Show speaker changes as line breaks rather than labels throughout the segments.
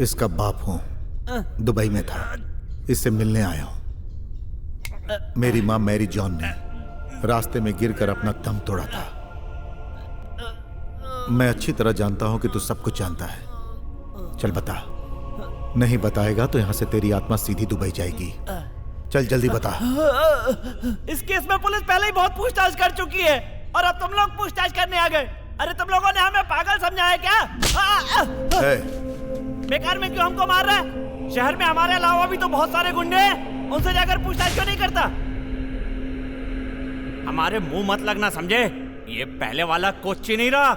इसका बाप हूं, दुबई में था, इससे मिलने आया हूं। मेरी मां मैरी जॉन ने रास्ते में गिरकर अपना दम तोड़ा था। मैं अच्छी तरह जानता हूं कि तू सब कुछ जानता है। चल बता, नहीं बताएगा तो यहां से तेरी आत्मा सीधी दुबई जाएगी। चल जल्दी बता।
इस केस में पुलिस पहले ही बहुत पूछताछ कर चुकी है और अब तुम लोग पूछताछ करने आ गए। अरे तुम लोगों ने हमें पागल समझा है क्या? बेकार में क्यों हमको मार रहा है? शहर में हमारे अलावा भी तो बहुत सारे गुंडे हैं, उनसे जाकर पूछताछ क्यों नहीं करता? हमारे मुंह मत लगना, समझे? ये पहले वाला कोच्ची नहीं रहा,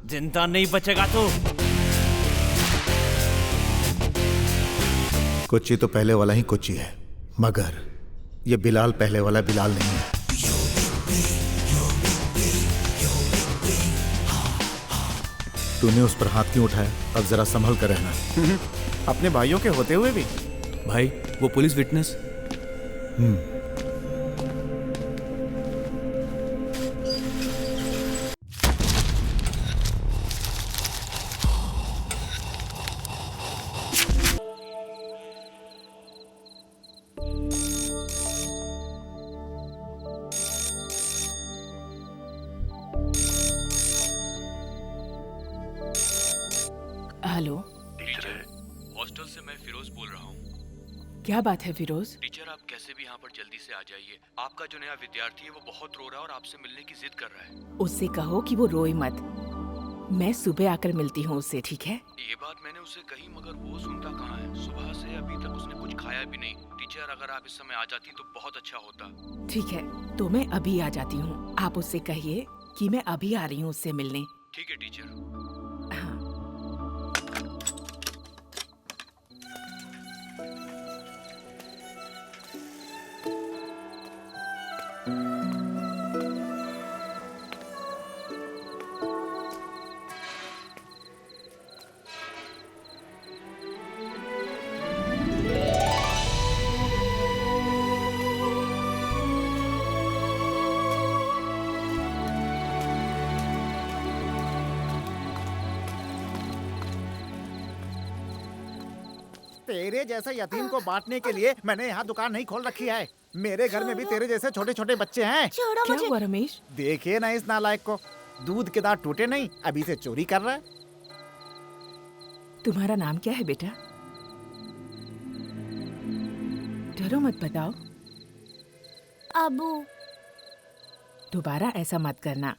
जिंदा नहीं बचेगा तू।
कोच्ची तो पहले वाला ही कोच्ची है, मगर ये बिलाल पहले वाला बिलाल नहीं है। तूने उस पर हाथ क्यों उठाया? अब जरा संभल कर रहना।
अपने भाइयों के होते हुए भी।
भाई वो police witness.
Hello
teacher, hostel से मैं फिरोज बोल रहा हूँ।
क्या बात है फिरोज?
टीचर, आप कैसे भी यहाँ पर जल्दी से आ जाइए। आपका जो नया विद्यार्थी है वो बहुत रो रहा है और आपसे मिलने की जिद कर रहा है।
उससे कहो कि वो रोए मत, मैं सुबह आकर मिलती हूँ उससे, ठीक है?
ये बात मैंने उससे कही मगर वो सुनता कहाँ है। सुबह से अभी तक उसने कुछ खाया भी नहीं। टीचर, अगर आप इस समय आ जाती तो बहुत अच्छा होता।
ठीक है, तो मैं अभी आ जाती हूँ। आप उससे कहिए कि मैं अभी आ रही हूँ उससे मिलने।
ठीक है टीचर।
हाँ।
तेरे जैसे यतीम को बांटने के लिए मैंने यहाँ दुकान नहीं खोल रखी है। मेरे घर में भी तेरे जैसे छोटे छोटे बच्चे हैं।
क्या हुआ रमेश?
देखिए ना इस नालायक को, दूध के दांत टूटे नहीं, अभी से चोरी कर रहा है।
तुम्हारा नाम क्या है बेटा? डरो मत, बताओ।
अबू।
दोबारा ऐसा मत करना।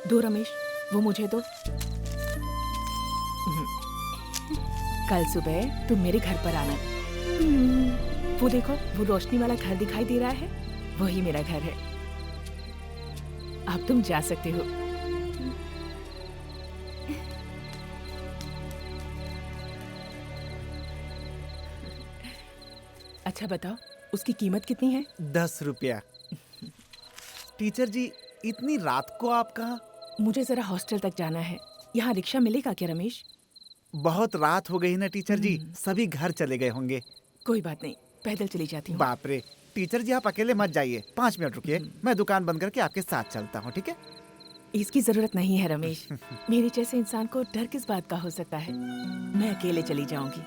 दो रमेश, वो मुझे दो। कल सुबह तुम मेरे घर पर आना। वो देखो, वो रोशनी वाला घर दिखाई दे रहा है, वही मेरा घर है। अब तुम जा सकते हो। अच्छा बताओ, उसकी कीमत कितनी है?
10 रुपया। टीचर जी, इतनी रात को आप कहाँ?
मुझे जरा हॉस्टल तक जाना है। यहाँ रिक्शा मिलेगा क्या रमेश?
बहुत रात हो गई ना टीचर जी, सभी घर चले गए होंगे।
कोई बात नहीं, पैदल चली जाती हूँ।
बाप रे, टीचर जी आप अकेले मत जाइए, 5 मिनट रुकिए, मैं दुकान बंद करके आपके साथ चलता हूँ, ठीक है?
इसकी जरूरत नहीं है रमेश। मेरे जैसे इंसान को डर किस बात का हो सकता है? मैं अकेले चली जाऊंगी।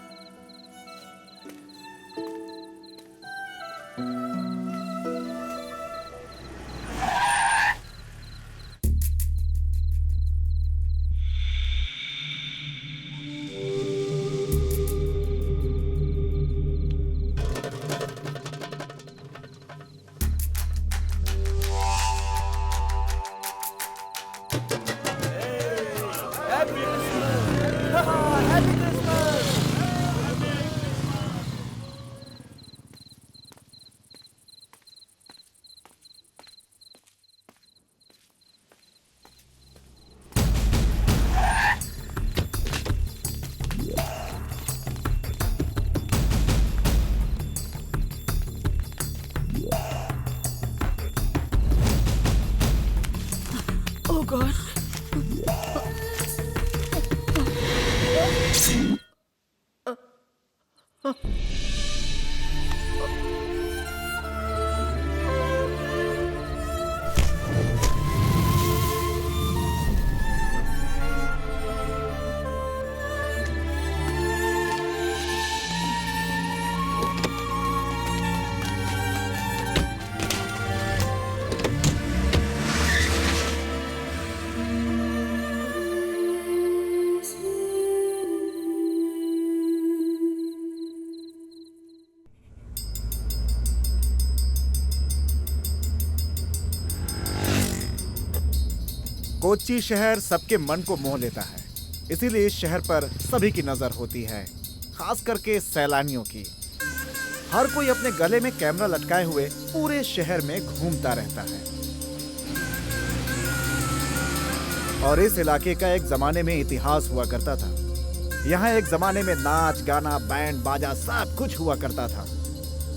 Oh God.
कोच्चि शहर सबके मन को मोह लेता है, इसीलिए इस शहर पर सभी की नजर होती है, खास करके सैलानियों की। हर कोई अपने गले में कैमरा लटकाए हुए पूरे शहर में घूमता रहता है। और इस इलाके का एक जमाने में इतिहास हुआ करता था। यहाँ एक जमाने में नाच गाना, बैंड बाजा सब कुछ हुआ करता था।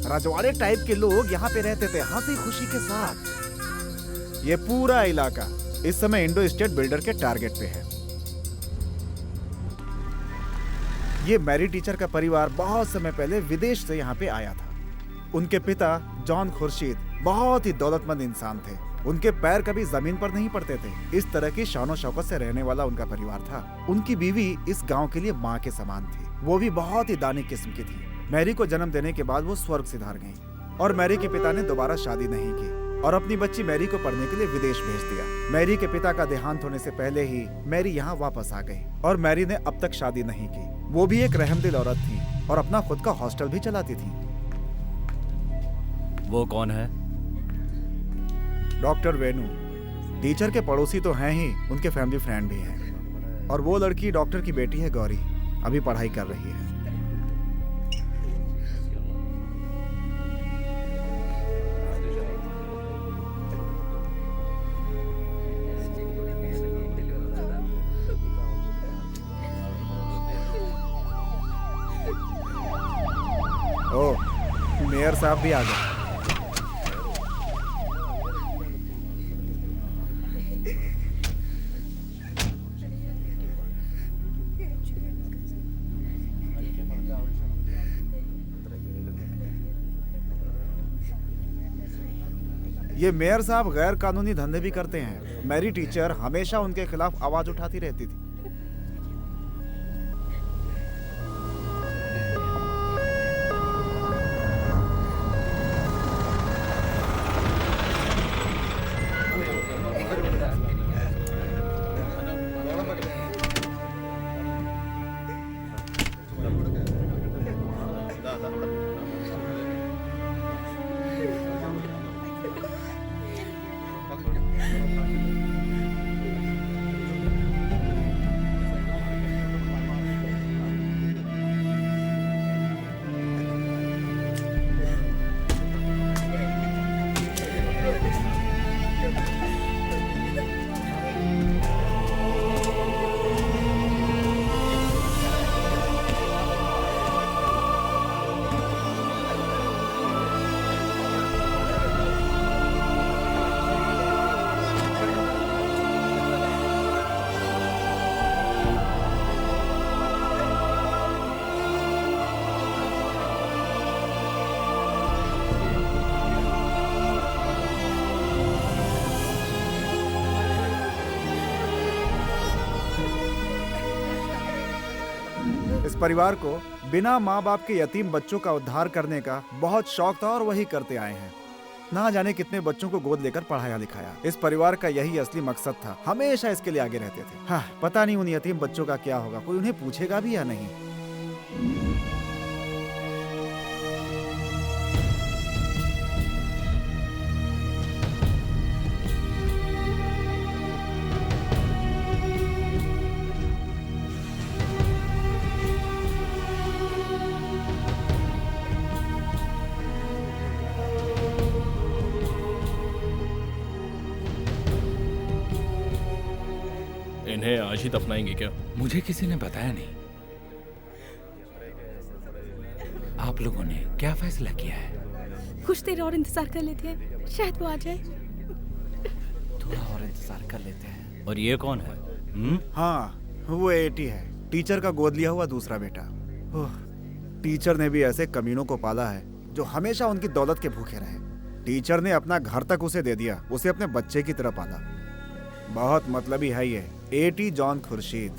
रजवाड़े टाइप के लोग यहाँ पे रहते थे हंसी खुशी के साथ। ये पूरा इलाका इस समय इंडो स्टेट बिल्डर के टारगेट पे है। ये मैरी टीचर का परिवार बहुत समय पहले विदेश से यहाँ पे आया था। उनके पिता जॉन खुर्शीद बहुत ही दौलतमंद इंसान थे। उनके पैर कभी जमीन पर नहीं पड़ते थे। इस तरह की शानो शौकत से रहने वाला उनका परिवार था। उनकी बीवी इस गांव के लिए माँ के समान थी। वो भी बहुत ही दानी किस्म की थी। मैरी को जन्म देने के बाद वो स्वर्ग सिधार गईं। और मैरी के पिता ने दोबारा शादी नहीं की और अपनी बच्ची मैरी को पढ़ने के लिए विदेश भेज दिया। मैरी के पिता का देहांत होने से पहले ही मैरी यहाँ वापस आ गई और मैरी ने अब तक शादी नहीं की। वो भी एक रहमदिल औरत थी और अपना खुद का हॉस्टल भी चलाती थी।
वो कौन है?
डॉक्टर वेणु टीचर के पड़ोसी तो हैं ही, उनके फैमिली फ्रेंड भी हैं। और वो लड़की डॉक्टर की बेटी है गौरी, अभी पढ़ाई कर रही है। ओह, मेयर साहब भी आ गए। ये मेयर साहब गैर कानूनी धंधे भी करते हैं। मैरी टीचर हमेशा उनके खिलाफ आवाज उठाती रहती थी। इस परिवार को बिना माँ बाप के यतीम बच्चों का उद्धार करने का बहुत शौक था और वही करते आए हैं। ना जाने कितने बच्चों को गोद लेकर पढ़ाया लिखाया। इस परिवार का यही असली मकसद था, हमेशा इसके लिए आगे रहते थे। हाँ, पता नहीं उन यतीम बच्चों का क्या होगा, कोई उन्हें पूछेगा भी या नहीं।
इन्हें आज ही दफनाएंगे क्या?
मुझे किसी ने बताया नहीं। आप लोगों ने क्या फैसला किया है?
कुछ देर और इंतजार कर लेते हैं, शायद वो आ जाए।
थोड़ा और इंतजार कर लेते हैं।
और ये कौन है?
हाँ, वो एटी है, टीचर का गोद लिया हुआ दूसरा बेटा। ओह, टीचर ने भी ऐसे कमीनों को पाला है जो हमेशा उनकी दौलत के भूखे रहे। टीचर ने अपना घर तक उसे दे दिया, उसे अपने बच्चे की तरह पाला। बहुत मतलबी है ये एटी जॉन खुर्शीद।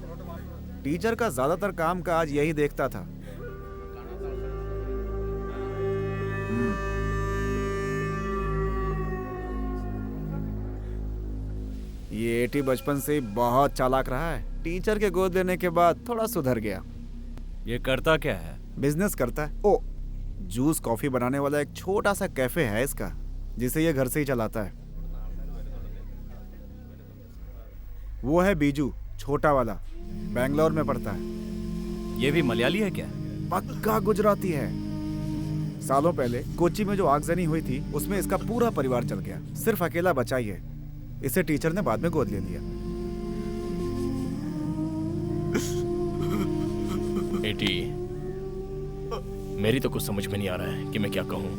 टीचर का ज्यादातर काम काज यही देखता था। ये एटी बचपन से बहुत चालाक रहा है। टीचर के गोद लेने के बाद थोड़ा सुधर गया।
ये करता क्या है?
बिजनेस करता है। ओ, जूस कॉफी बनाने वाला एक छोटा सा कैफे है इसका, जिसे ये घर से ही चलाता है। वो है बीजू, छोटा वाला, बेंगलोर में पढ़ता है।
ये भी मलयाली है क्या?
पक्का गुजराती है। सालों पहले कोच्चि में जो आगजनी हुई थी उसमें इसका पूरा परिवार जल गया, सिर्फ अकेला बचा ही है। इसे टीचर ने बाद में गोद ले लिया।
बेटी, मेरी तो कुछ समझ में नहीं आ रहा है कि मैं क्या कहूँ।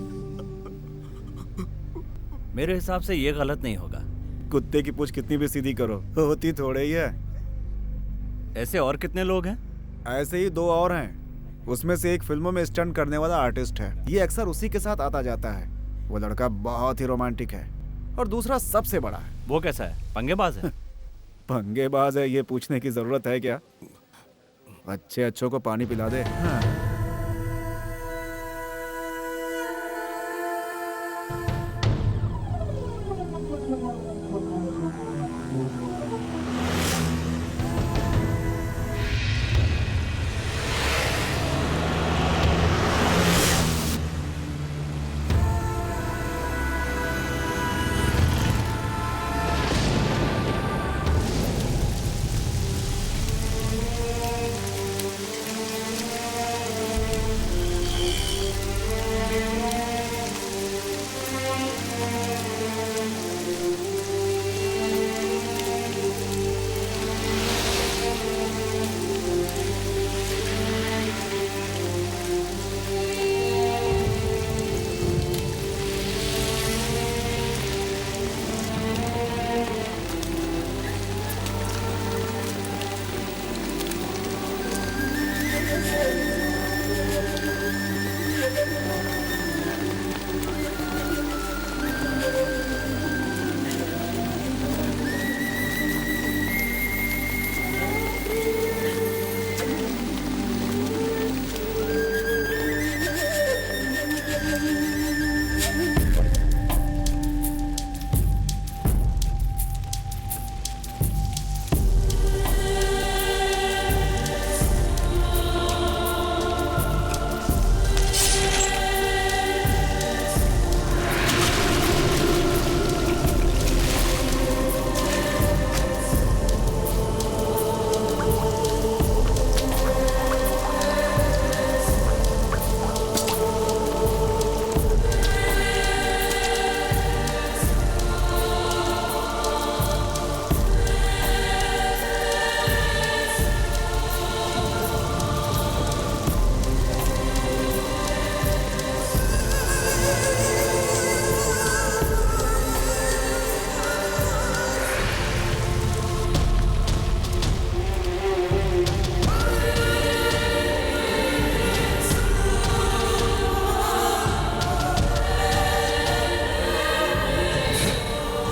मेरे हिसाब से ये गलत नहीं होगा।
कुत्ते की पूंछ कितनी भी सीधी करो, होती थोड़े ही है।
ऐसे और कितने लोग हैं?
ऐसे ही 2 और हैं। उसमें से एक फिल्मों में स्टंट करने वाला आर्टिस्ट है, ये अक्सर उसी के साथ आता जाता है। वो लड़का बहुत ही रोमांटिक है। और दूसरा सबसे बड़ा है।
वो कैसा है? पंगेबाज है?
पंगेबाज है ये पूछने की जरूरत है क्या? अच्छे अच्छों को पानी पिला दे। हाँ।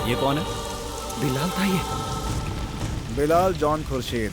ये कौन है?
बिलाल था ये।
बिलाल जॉन खुर्शीद।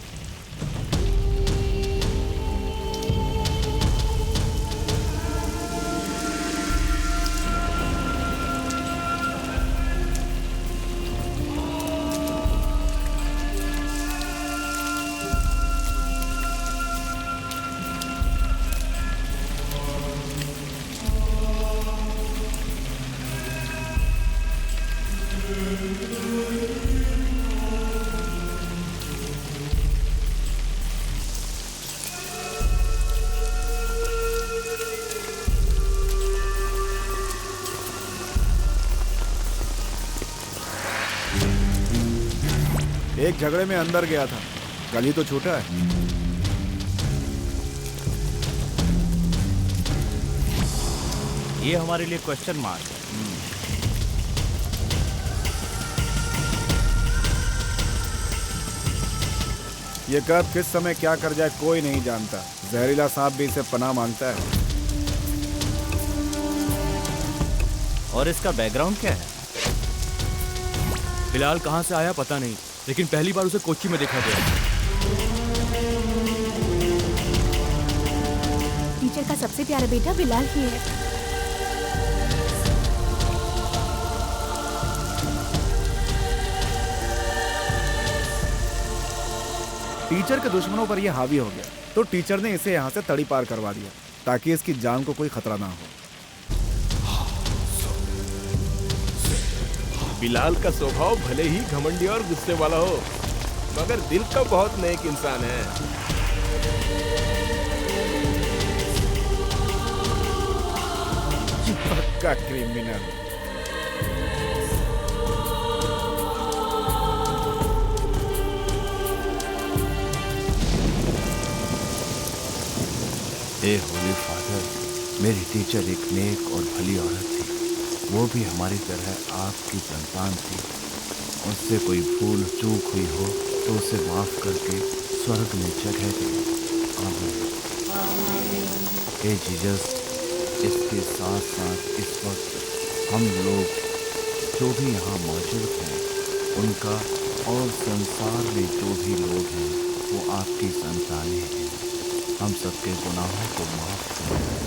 एक झगड़े में अंदर गया था, कल ही तो छूटा है।
ये हमारे लिए क्वेश्चन मार्क है।
ये कब किस समय क्या कर जाए कोई नहीं जानता। जहरीला सांप भी इसे पनाह मांगता है।
और इसका बैकग्राउंड क्या है?
बिलाल कहाँ से आया पता नहीं, लेकिन पहली बार उसे कोच्चि में देखा गया।
टीचर का सबसे प्यारा बेटा बिलाल ही है।
टीचर के दुश्मनों पर यह हावी हो गया, तो टीचर ने इसे यहाँ से तड़ी पार करवा दिया ताकि इसकी जान को कोई खतरा ना हो।
बिलाल का स्वभाव भले ही घमंडी और गुस्से वाला हो,
मगर दिल का बहुत नेक इंसान है।
पक्का क्रिमिनल।
ए होली फादर, मेरी टीचर एक नेक और भली औरत थी। वो भी हमारी तरह आपकी संतान थी। उससे कोई भूल चूक हुई हो तो उसे माफ करके स्वर्ग में जगह दे। आमीन। हे जीसस, इसके साथ साथ इस वक्त हम लोग जो भी यहाँ मौजूद हैं उनका और संसार में जो भी लोग हैं वो आपकी संतानें हैं। हम सबके गुनाहों को माफ करें।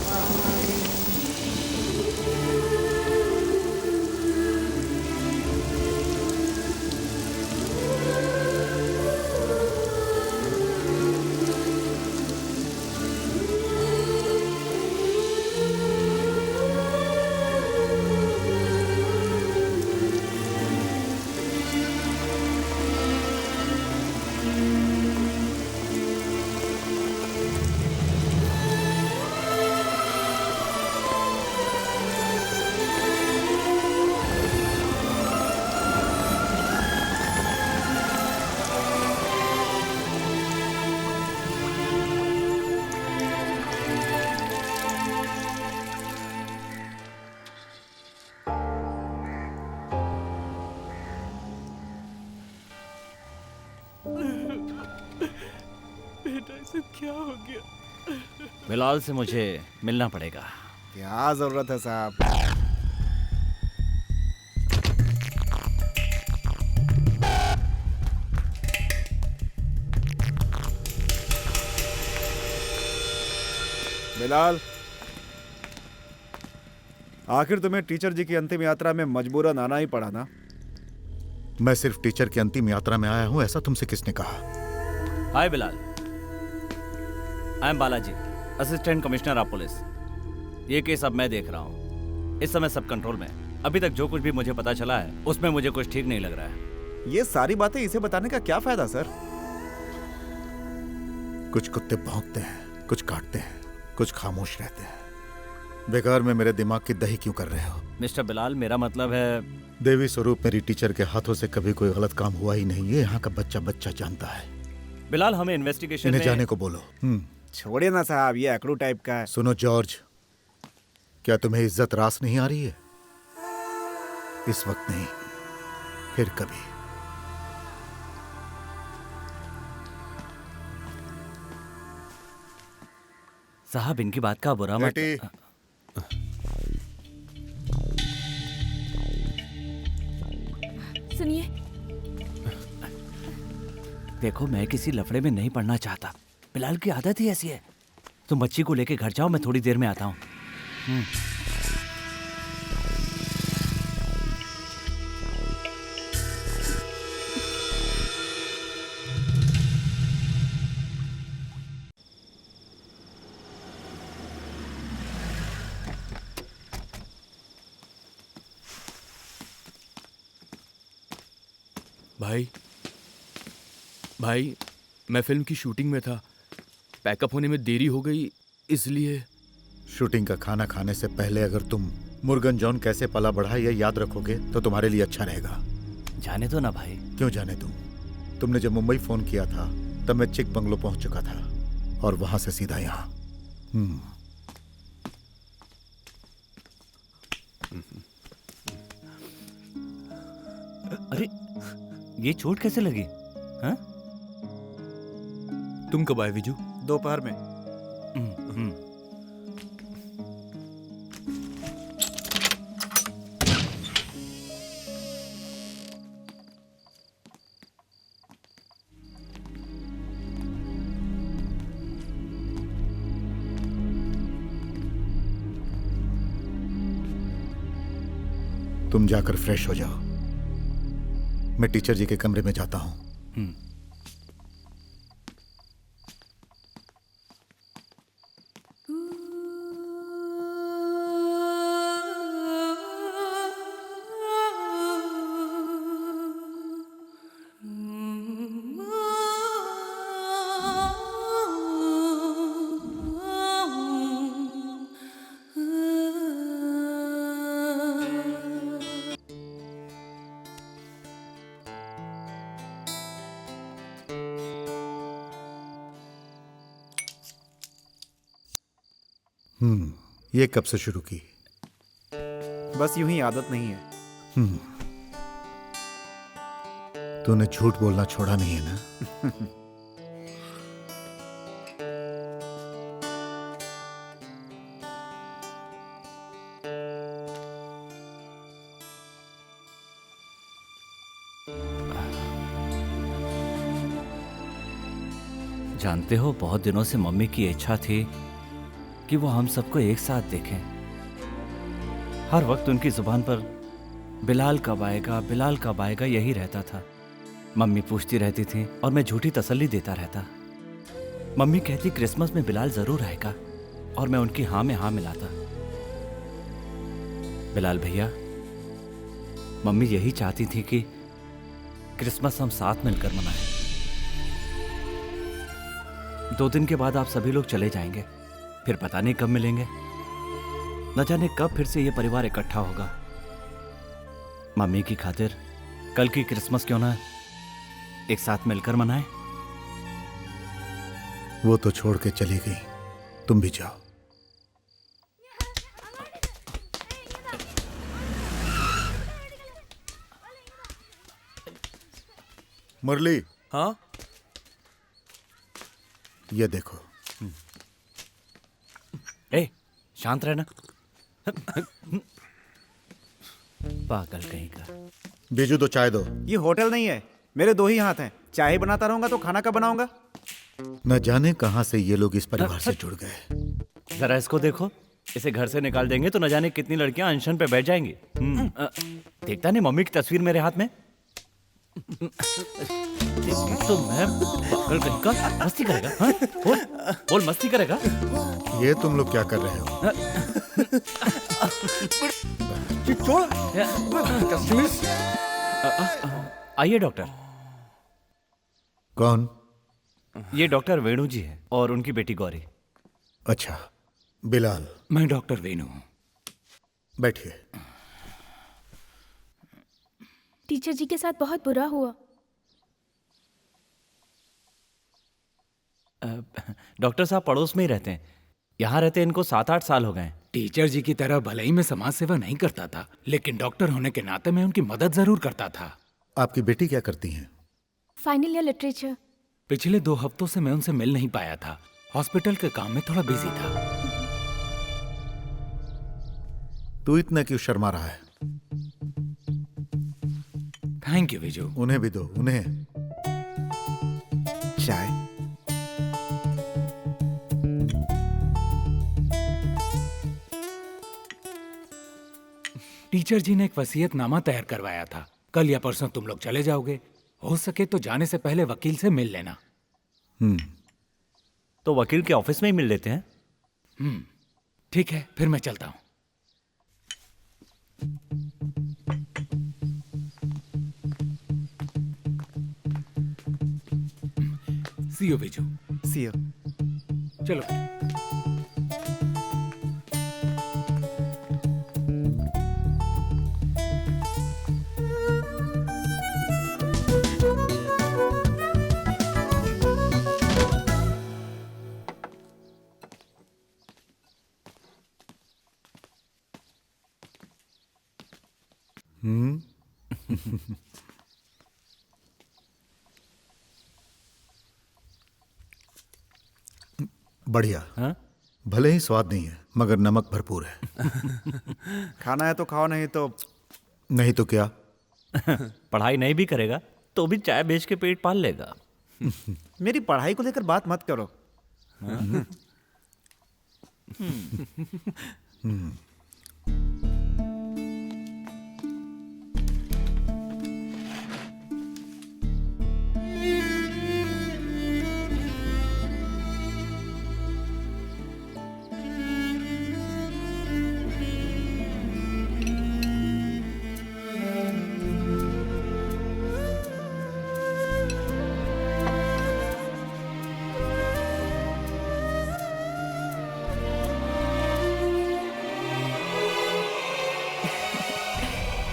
बेटा ये सब क्या हो गया? बिलाल से मुझे मिलना पड़ेगा।
क्या जरूरत है साहब? बिलाल, आखिर तुम्हें टीचर जी की अंतिम यात्रा में मजबूरन आना ही पड़ा ना?
मैं सिर्फ टीचर की अंतिम यात्रा में आया हूं, ऐसा तुमसे किसने कहा?
Hi Bilal, I am Balaji, assistant commissioner of police. ये केस अब मैं देख रहा हूँ। इस समय सब कंट्रोल में। अभी तक जो कुछ भी मुझे पता चला है उसमें मुझे कुछ ठीक नहीं लग रहा है।
ये सारी बातें इसे बताने का क्या फायदा सर?
कुछ कुत्ते भौंकते हैं, कुछ काटते हैं, कुछ खामोश रहते हैं। बेकार में मेरे दिमाग की दही क्यों कर रहे हो?
मिस्टर बिलाल, मेरा मतलब है
देवी स्वरूप मेरी टीचर के हाथों से कभी कोई गलत काम हुआ ही नहीं। ये यहाँ का बच्चा बच्चा जानता है।
बिलाल, हमें इन्वेस्टिगेशन
इन्हें
में
जाने को बोलो।
छोड़िए ना साहब, ये अकड़ू टाइप का है।
सुनो जॉर्ज, क्या तुम्हें इज्जत रास नहीं आ रही है? इस वक्त नहीं, फिर कभी।
साहब, इनकी बात का बुरा मत।
सुनिए,
देखो, मैं किसी लफड़े में नहीं पड़ना चाहता। बिलाल की आदत ही ऐसी है। तुम बच्ची को लेके घर जाओ, मैं थोड़ी देर में आता हूँ।
भाई, मैं फिल्म की शूटिंग में था। पैकअप होने में देरी हो गई, इसलिए।
शूटिंग का खाना खाने से पहले अगर तुम मुर्गन जॉन कैसे पला बढ़ा ये याद रखोगे तो तुम्हारे लिए अच्छा रहेगा।
जाने दो ना भाई।
क्यों जाने दूं? तुमने जब मुंबई फोन किया था तब मैं चिक बंगलो पहुंच चुका था और वहां से सीधा यहाँ।
अरे, ये चोट कैसे लगी? हाँ?
तुम कब आए विजू?
दोपहर में।
तुम जाकर फ्रेश हो जाओ, मैं टीचर जी के कमरे में जाता हूं। ये कब से शुरू की?
बस यूं ही आदत नहीं है।
तूने झूठ बोलना छोड़ा नहीं है ना?
जानते हो, बहुत दिनों से मम्मी की इच्छा थी कि वो हम सबको एक साथ देखें। हर वक्त उनकी जुबान पर बिलाल कब आएगा यही रहता था। मम्मी पूछती रहती थी और मैं झूठी तसल्ली देता रहता। मम्मी कहती क्रिसमस में बिलाल जरूर आएगा और मैं उनकी हाँ में हाँ मिलाता। बिलाल भैया, मम्मी यही चाहती थी कि क्रिसमस हम साथ मिलकर मनाएं। 2 दिन के बाद आप सभी लोग चले जाएंगे, फिर पता नहीं कब मिलेंगे। न जाने कब फिर से ये परिवार इकट्ठा होगा। मम्मी की खातिर कल की क्रिसमस क्यों ना एक साथ मिलकर मनाएं?
वो तो छोड़ के चली गई, तुम भी जाओ। मुरली,
हाँ?
ये देखो।
ए, शांत रहना। पागल कहीं का।
बीजू, तो चाय दो।
ये होटल नहीं है, मेरे 2 ही हाथ हैं। चाय बनाता रहूंगा तो खाना कब बनाऊंगा?
न जाने कहां से ये लोग इस परिवार से जुड़ गए।
जरा इसको देखो, इसे घर से निकाल देंगे तो न जाने कितनी लड़कियां अनशन पे बैठ जाएंगी। देखता नहीं मम्मी की तस्वीर मेरे हाथ में? तो मैं पागल कहीं का। मस्ती करेगा? हाँ? बोल मस्ती करेगा?
ये तुम लोग क्या कर रहे हो?
आइए डॉक्टर।
कौन?
ये डॉक्टर वेणु जी है और उनकी बेटी गौरी।
अच्छा, बिलाल।
मैं डॉक्टर वेणु हूँ।
बैठिए।
टीचर जी के साथ बहुत बुरा हुआ।
डॉक्टर साहब पड़ोस में ही रहते हैं। यहाँ रहते इनको 7-8 साल हो गए।
टीचर जी की तरह भले ही मैं समाज सेवा नहीं करता था, लेकिन डॉक्टर होने के नाते मैं उनकी मदद जरूर करता था।
आपकी बेटी क्या करती हैं?
Final year literature.
पिछले 2 हफ्तों से मैं उनसे मिल नहीं पाया था। हॉस्पिटल के काम में थोड़ा बिजी था।
तू इतना क्यों शर्मा रहा है?
Thank you Viju.
उन्हें भी दो, उन्हें
चाय।
टीचर जी ने एक वसीयतनामा तैयार करवाया था। कल या परसों तुम लोग चले जाओगे। हो सके तो जाने से पहले वकील से मिल लेना।
तो वकील के ऑफिस में ही मिल लेते हैं।
ठीक है, फिर मैं चलता हूँ। See you Viju.
See you.
चलो।
बढ़िया।
हाँ?
भले ही स्वाद नहीं है, मगर नमक भरपूर है।
खाना है तो खाओ, नहीं तो
नहीं तो क्या?
पढ़ाई नहीं भी करेगा तो भी चाय बेच के पेट पाल लेगा।
मेरी पढ़ाई को लेकर बात मत करो।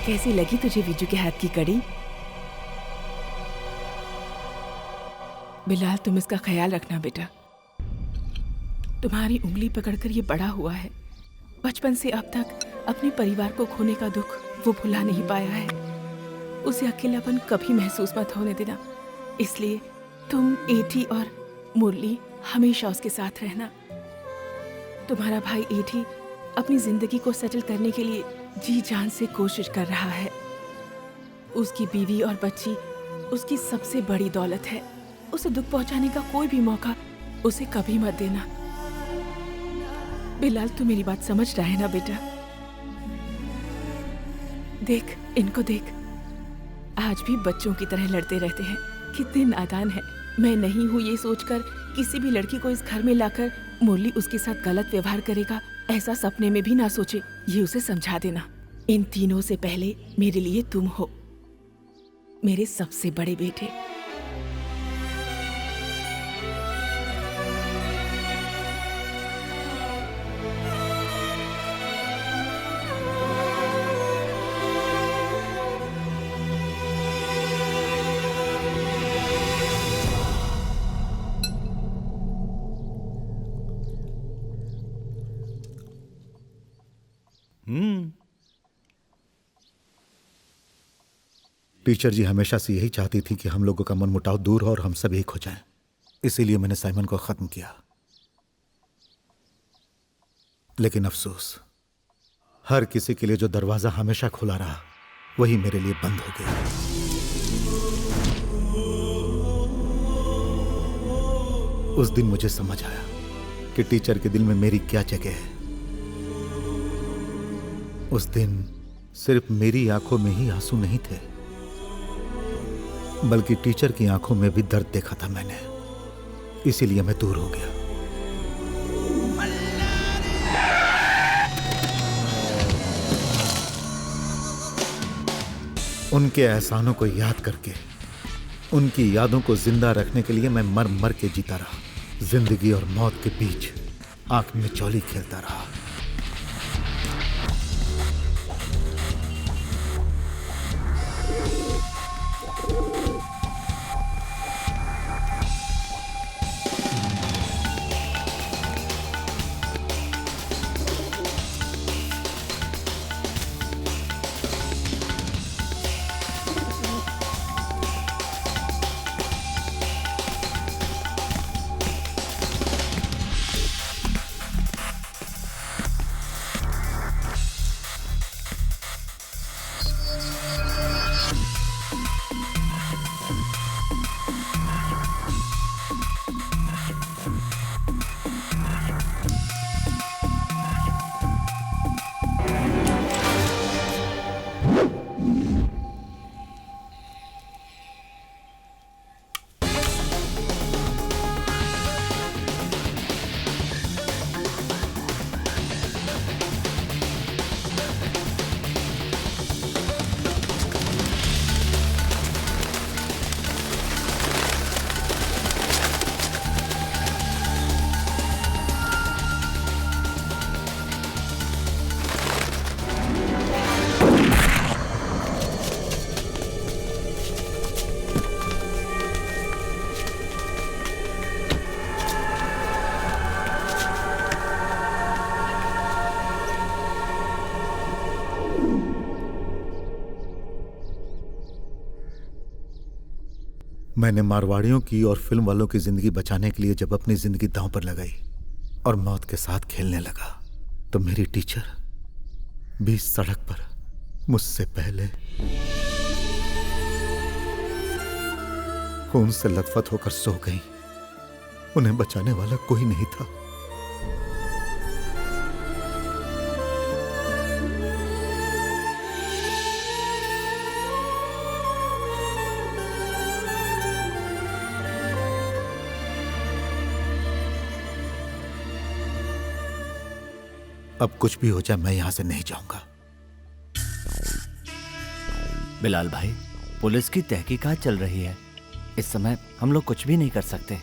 कैसी लगी तुझे विजू के हाथ की कड़ी? बिलाल, तुम इसका ख्याल रखना बेटा। तुम्हारी उंगली पकड़कर ये बड़ा हुआ है। बचपन से अब तक अपने परिवार को खोने का दुख वो भुला नहीं पाया है। उसे अकेलापन कभी महसूस मत होने देना। इसलिए तुम, एठी और मुरली हमेशा उसके साथ रहना। तुम्हारा भाई एठी अपनी जिंदगी को सेटल करने के लिए जी जान से कोशिश कर रहा है। उसकी बीवी और बच्ची उसकी सबसे बड़ी दौलत है। उसे दुख पहुंचाने का कोई भी मौका उसे कभी मत देना। बिलाल, तू मेरी बात समझ रहा है ना बेटा? देख, इनको देख, आज भी बच्चों की तरह लड़ते रहते हैं। कितने नादान है। मैं नहीं हूँ ये सोचकर किसी भी लड़की को इस घर में लाकर मुरली उसके साथ गलत व्यवहार करेगा, ऐसा सपने में भी ना सोचे। ये उसे समझा देना। इन तीनों से पहले मेरे लिए तुम हो, मेरे सबसे बड़े बेटे।
टीचर जी हमेशा से यही चाहती थी कि हम लोगों का मनमुटाव दूर हो और हम सब एक हो जाएं। इसीलिए मैंने साइमन को खत्म किया। लेकिन अफसोस, हर किसी के लिए जो दरवाजा हमेशा खुला रहा वही मेरे लिए बंद हो गया। उस दिन मुझे समझ आया कि टीचर के दिल में मेरी क्या जगह है। उस दिन सिर्फ मेरी आंखों में ही आंसू नहीं थे, बल्कि टीचर की आंखों में भी दर्द देखा था मैंने। इसीलिए मैं दूर हो गया। उनके एहसानों को याद करके, उनकी यादों को जिंदा रखने के लिए मैं मर मर के जीता रहा। जिंदगी और मौत के बीच आंख में चौली खेलता रहा। मैंने मारवाड़ियों की और फिल्म वालों की जिंदगी बचाने के लिए जब अपनी जिंदगी दांव पर लगाई और मौत के साथ खेलने लगा, तो मेरी टीचर भी सड़क पर मुझसे पहले खून से लथपथ होकर सो गई। उन्हें बचाने वाला कोई नहीं था। अब कुछ भी हो जाए, मैं यहां से नहीं जाऊंगा।
बिलाल भाई, पुलिस की तहकीकात चल रही है। इस समय हम लोग कुछ भी नहीं कर सकते।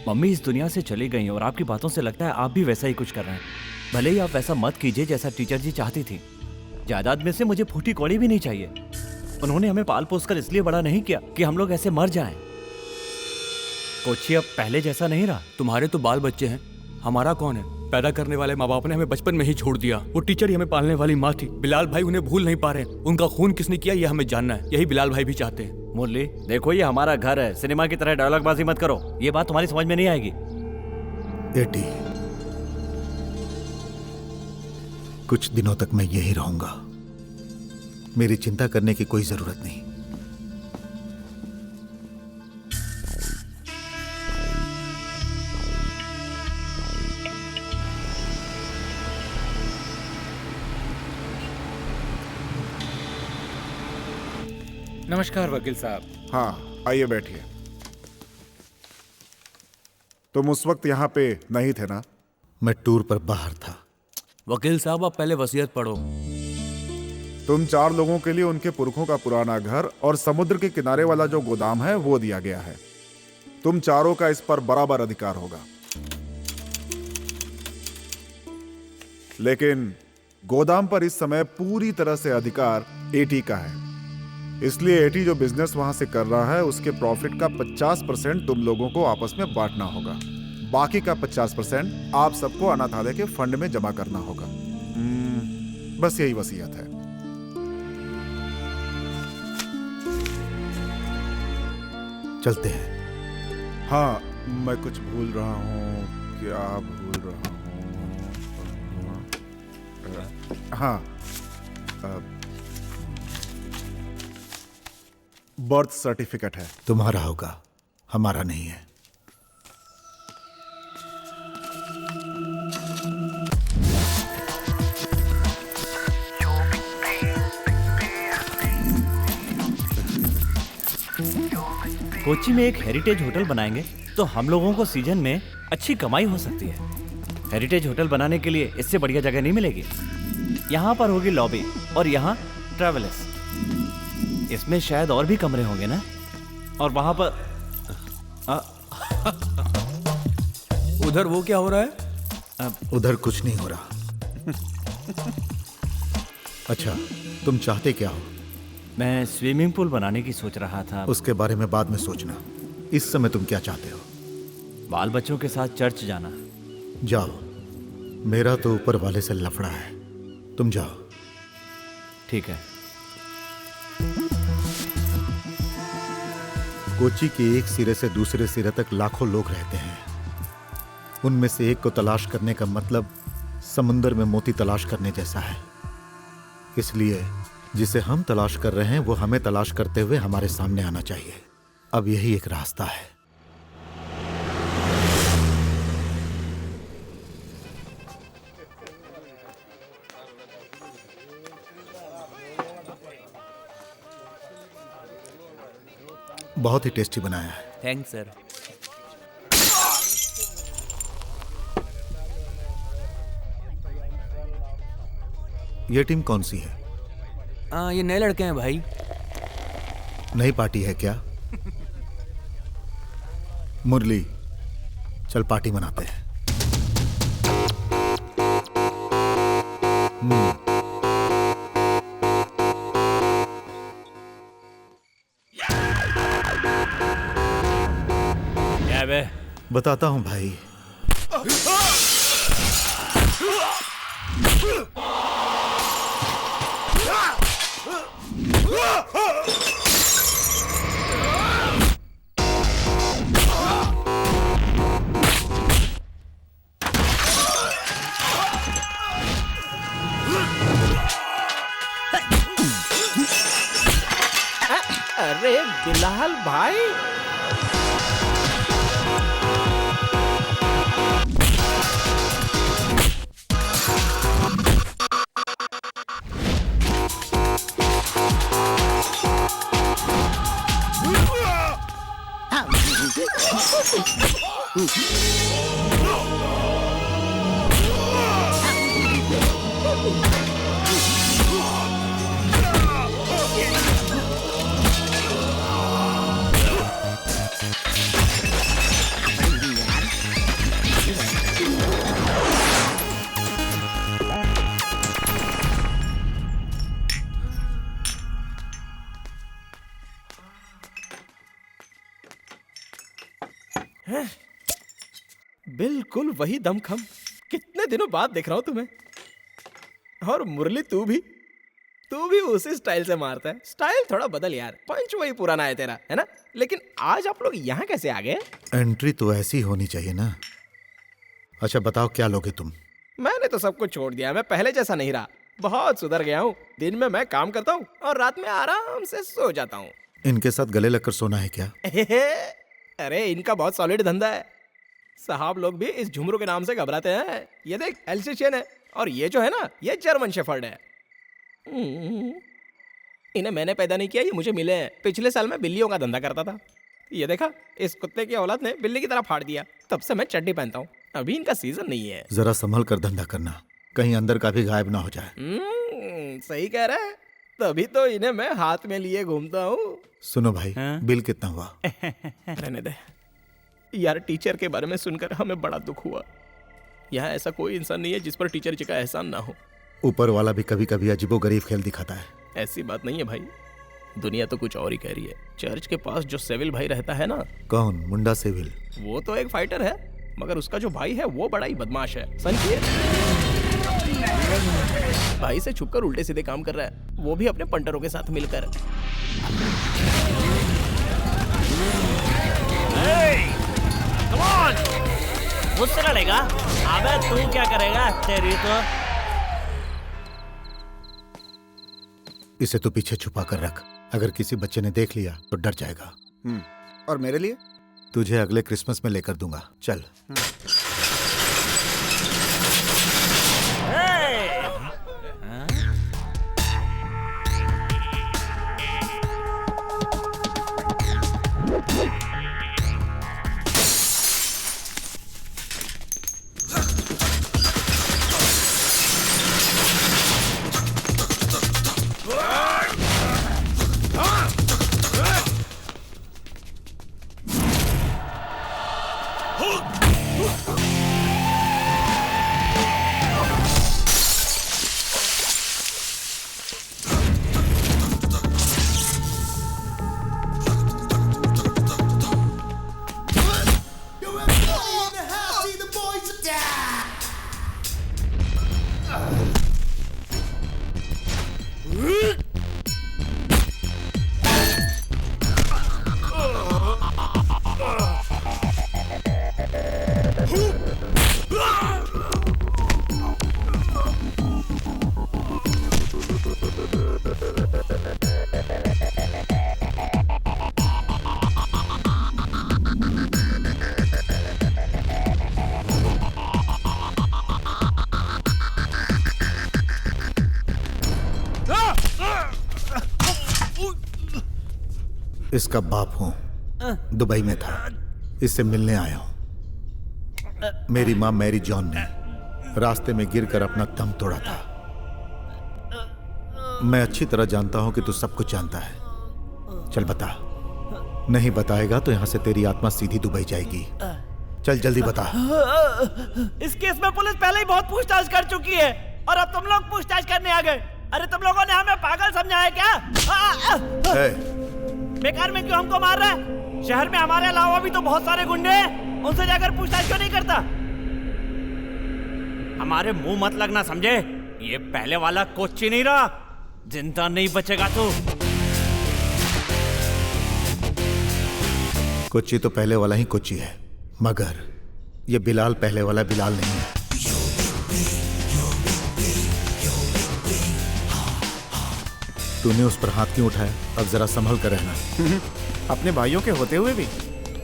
मम्मी इस दुनिया से चली गई और आपकी बातों से लगता है आप भी वैसा ही कुछ कर रहे हैं। भले ही आप वैसा मत कीजिए जैसा टीचर जी चाहती थी। जायदाद में से मुझे फूटी कौड़ी भी नहीं चाहिए। उन्होंने हमें पाल पोस कर इसलिए बड़ा नहीं किया कि हम लोग ऐसे मर जाएं। कोची अब पहले जैसा नहीं रहा।
तुम्हारे तो बाल बच्चे हैं, हमारा कौन है? पैदा करने वाले माँ बाप ने हमें बचपन में ही छोड़ दिया। वो टीचर ही हमें पालने वाली माँ थी। बिलाल भाई उन्हें भूल नहीं पा रहे। उनका खून किसने किया ये हमें जानना है। यही बिलाल भाई भी चाहते हैं।
मुरली देखो, ये हमारा घर है, सिनेमा की तरह डायलॉगबाजी मत करो। ये बात तुम्हारी समझ में नहीं आएगी।
एटी, कुछ दिनों तक मैं यही रहूंगा। मेरी चिंता करने की कोई जरूरत नहीं।
नमस्कार वकील साहब।
हाँ, आइए बैठिए। तुम उस वक्त यहाँ पे नहीं थे ना?
मैं टूर पर बाहर था।
वकील साहब आप पहले वसीयत पढ़ो।
तुम 4 लोगों के लिए उनके पुरखों का पुराना घर और समुद्र के किनारे वाला जो गोदाम है वो दिया गया है। तुम चारों का इस पर बराबर अधिकार होगा। लेकिन गोदाम पर इस समय पूरी तरह से अधिकार एटी का है। इसलिए एटी जो बिजनेस वहां से कर रहा है उसके प्रॉफिट का 50% तुम लोगों को आपस में बांटना होगा। बाकी का 50% आप सबको अनाथालय के फंड में जमा करना होगा। बस यही वसीयत है।
चलते हैं।
हाँ, मैं कुछ भूल रहा हूँ। क्या भूल रहा हूँ? हाँ, बर्थ सर्टिफिकेट है।
तुम्हारा होगा, हमारा नहीं है।
कोची में एक हेरिटेज होटल बनाएंगे तो हम लोगों को सीजन में अच्छी कमाई हो सकती है। हेरिटेज होटल बनाने के लिए इससे बढ़िया जगह नहीं मिलेगी। यहाँ पर होगी लॉबी और यहाँ ट्रैवलर्स। इसमें शायद और भी कमरे होंगे ना? और वहां पर
उधर वो क्या हो रहा है?
उधर कुछ नहीं हो रहा। अच्छा, तुम चाहते क्या हो?
मैं स्विमिंग पूल बनाने की सोच रहा था।
उसके बारे में बाद में सोचना। इस समय तुम क्या चाहते हो?
बाल बच्चों के साथ चर्च जाना।
जाओ, मेरा तो ऊपर वाले से लफड़ा है। तुम जाओ।
ठीक है।
कोची के एक सिरे से दूसरे सिरे तक लाखों लोग रहते हैं। उनमें से एक को तलाश करने का मतलब समुंदर में मोती तलाश करने जैसा है। इसलिए जिसे हम तलाश कर रहे हैं वो हमें तलाश करते हुए हमारे सामने आना चाहिए। अब यही एक रास्ता है। बहुत ही टेस्टी बनाया है।
Thanks sir.
ये टीम कौन सी है?
ये नए लड़के हैं भाई।
नई पार्टी है क्या? मुरली, चल पार्टी मनाते हैं।
क्या बे?
बताता हूं भाई।
अरे बिलाल भाई,
बिल्कुल वही दमखम। कितने दिनों बाद देख रहा हूँ तुम्हें। और मुरली तू भी उसी स्टाइल से मारता है। स्टाइल थोड़ा बदल यार, पंच वही पुराना है तेरा, है ना? लेकिन आज आप लोग यहाँ कैसे आ गए?
एंट्री तो ऐसी होनी चाहिए ना। अच्छा बताओ क्या लोगे तुम?
मैंने तो सब कुछ छोड़ दिया, मैं पहले जैसा नहीं रहा, बहुत सुधर गया हूँ। दिन में मैं काम करता हूँ और रात में आराम से सो जाता हूँ।
इनके साथ गले लगकर सोना है क्या?
अरे इनका बहुत सॉलिड धंधा है। साहब लोग भी इस झुमरू के नाम से घबराते हैं। ये देख एल्सेशियन है और ये जो है ना, ये जर्मन शेफर्ड है। इन्हें मैंने पैदा नहीं किया, ये मुझे मिले हैं। पिछले साल मैं बिल्लियों का धंधा करता था। ये देखा, इस कुत्ते की औलाद ने बिल्ली की तरह फाड़ दिया। तब से मैं चड्डी पहनता हूँ। अभी इनका सीजन नहीं है।
जरा संभल कर धंधा करना, कहीं अंदर का भी गायब ना हो जाए।
सही कह रहा है, तभी तो इन्हें मैं हाथ में लिए घूमता हूँ।
सुनो भाई, बिल कितना हुआ?
रहने दे यार, टीचर के बारे में सुनकर हमें बड़ा दुख हुआ। यहाँ ऐसा कोई इंसान नहीं है जिस पर टीचर जी का एहसान ना हो।
ऊपर वाला भी कभी कभी अजीबोगरीब खेल दिखाता है।
ऐसी बात नहीं है भाई, दुनिया तो कुछ और ही कह रही है। चर्च के पास जो सेविल भाई रहता है ना।
कौन? मुंडा सेविल?
वो तो एक फाइटर है, मगर उसका जो भाई है वो बड़ा ही बदमाश है। समझिए, भाई से छुपकर उल्टे सीधे काम कर रहा है, वो भी अपने पंटरों के साथ मिलकर।
मुझसे लड़ेगा? अबे तू क्या करेगा? तेरी तो
इसे तो पीछे छुपा कर रख, अगर किसी बच्चे ने देख लिया तो डर जाएगा।
और मेरे लिए?
तुझे अगले क्रिसमस में लेकर दूंगा। चल। इसका बाप हूं, दुबई में था, इससे मिलने आया हूं। मेरी मां मैरी जॉन ने रास्ते में गिरकर अपना दम तोड़ा था। मैं अच्छी तरह जानता हूं कि तू सब कुछ जानता है। चल बता, नहीं बताएगा तो यहां से तेरी आत्मा सीधी दुबई जाएगी। चल जल्दी बता।
इस केस में पुलिस पहले ही बहुत पूछताछ कर चुकी है और अब तुम लोग पूछताछ करने आ गए। अरे तुम लोगों ने हमें पागल समझा है क्या? बेकार में क्यों हमको मार रहा है? शहर में हमारे अलावा भी तो बहुत सारे गुंडे हैं, उनसे जाकर पूछताछ क्यों नहीं करता? हमारे मुंह मत लगना, समझे? ये पहले वाला कोच्ची नहीं रहा, जिंदा नहीं बचेगा तू।
कोच्ची तो पहले वाला ही कोच्ची है, मगर ये बिलाल पहले वाला बिलाल नहीं है। तूने उस पर हाथ क्यों उठाया? अब जरा संभल कर रहना।
अपने भाइयों के होते हुए भी?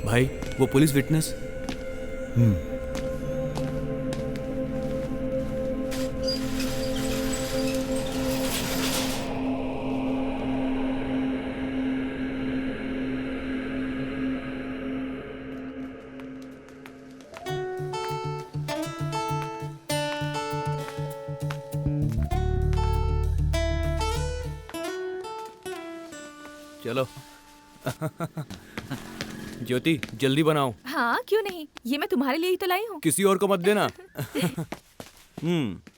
भाई वो पुलिस विटनेस। चलो ज्योति जल्दी बनाओ।
हाँ क्यों नहीं, ये मैं तुम्हारे लिए ही तो लाई हूँ।
किसी और को मत देना।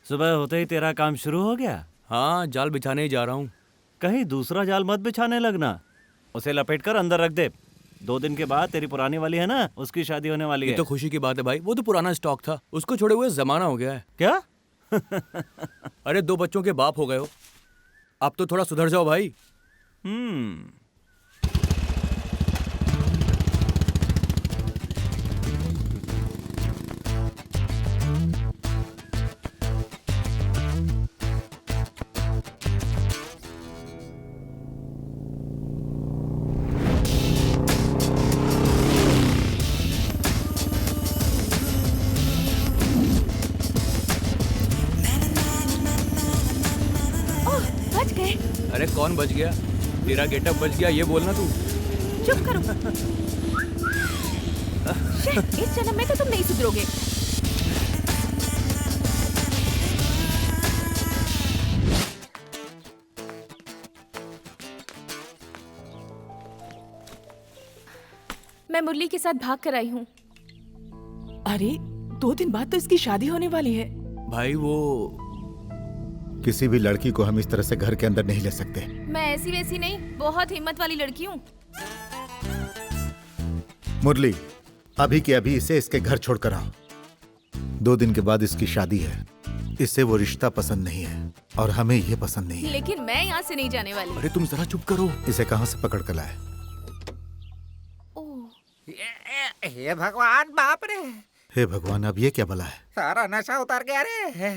सुबह होते ही तेरा काम शुरू हो गया?
हाँ, जाल बिछाने ही जा रहा हूँ।
कहीं दूसरा जाल मत बिछाने लगना, उसे लपेट कर अंदर रख दे। 2 दिन के बाद तेरी पुरानी वाली है ना, उसकी शादी होने वाली
ये
है।
तो खुशी की बात है भाई, वो तो पुराना स्टॉक था, उसको छोड़े हुए जमाना हो गया है।
क्या?
अरे 2 बच्चों के बाप हो गए हो, अब तो थोड़ा सुधर जाओ भाई।
ओह, बच गए।
अरे कौन बच गया? तेरा गेटअप बच गया, ये बोलना तू।
चुप करो। शिट, इस जन्म में तो तुम नहीं सुधरोगे। मैं मुरली के साथ भाग कर आई हूँ।
अरे 2 दिन बाद तो इसकी शादी होने वाली है।
भाई वो
किसी भी लड़की को हम इस तरह से घर के अंदर नहीं ले सकते।
मैं ऐसी वैसी नहीं, बहुत हिम्मत वाली लड़की हूँ।
मुरली, अभी के अभी इसे इसके घर छोड़कर आओ। 2 दिन के बाद इसकी शादी है। इसे वो रिश्ता पसंद नहीं है और हमें ये पसंद नहीं है।
लेकिन मैं यहाँ से नहीं जाने वाली।
अरे तुम जरा चुप करो।
इसे कहाँ से पकड़ कर लाए?
हे भगवान, बाप रे,
हे भगवान, अब ये क्या भला है?
सारा नशा उतर गया रे।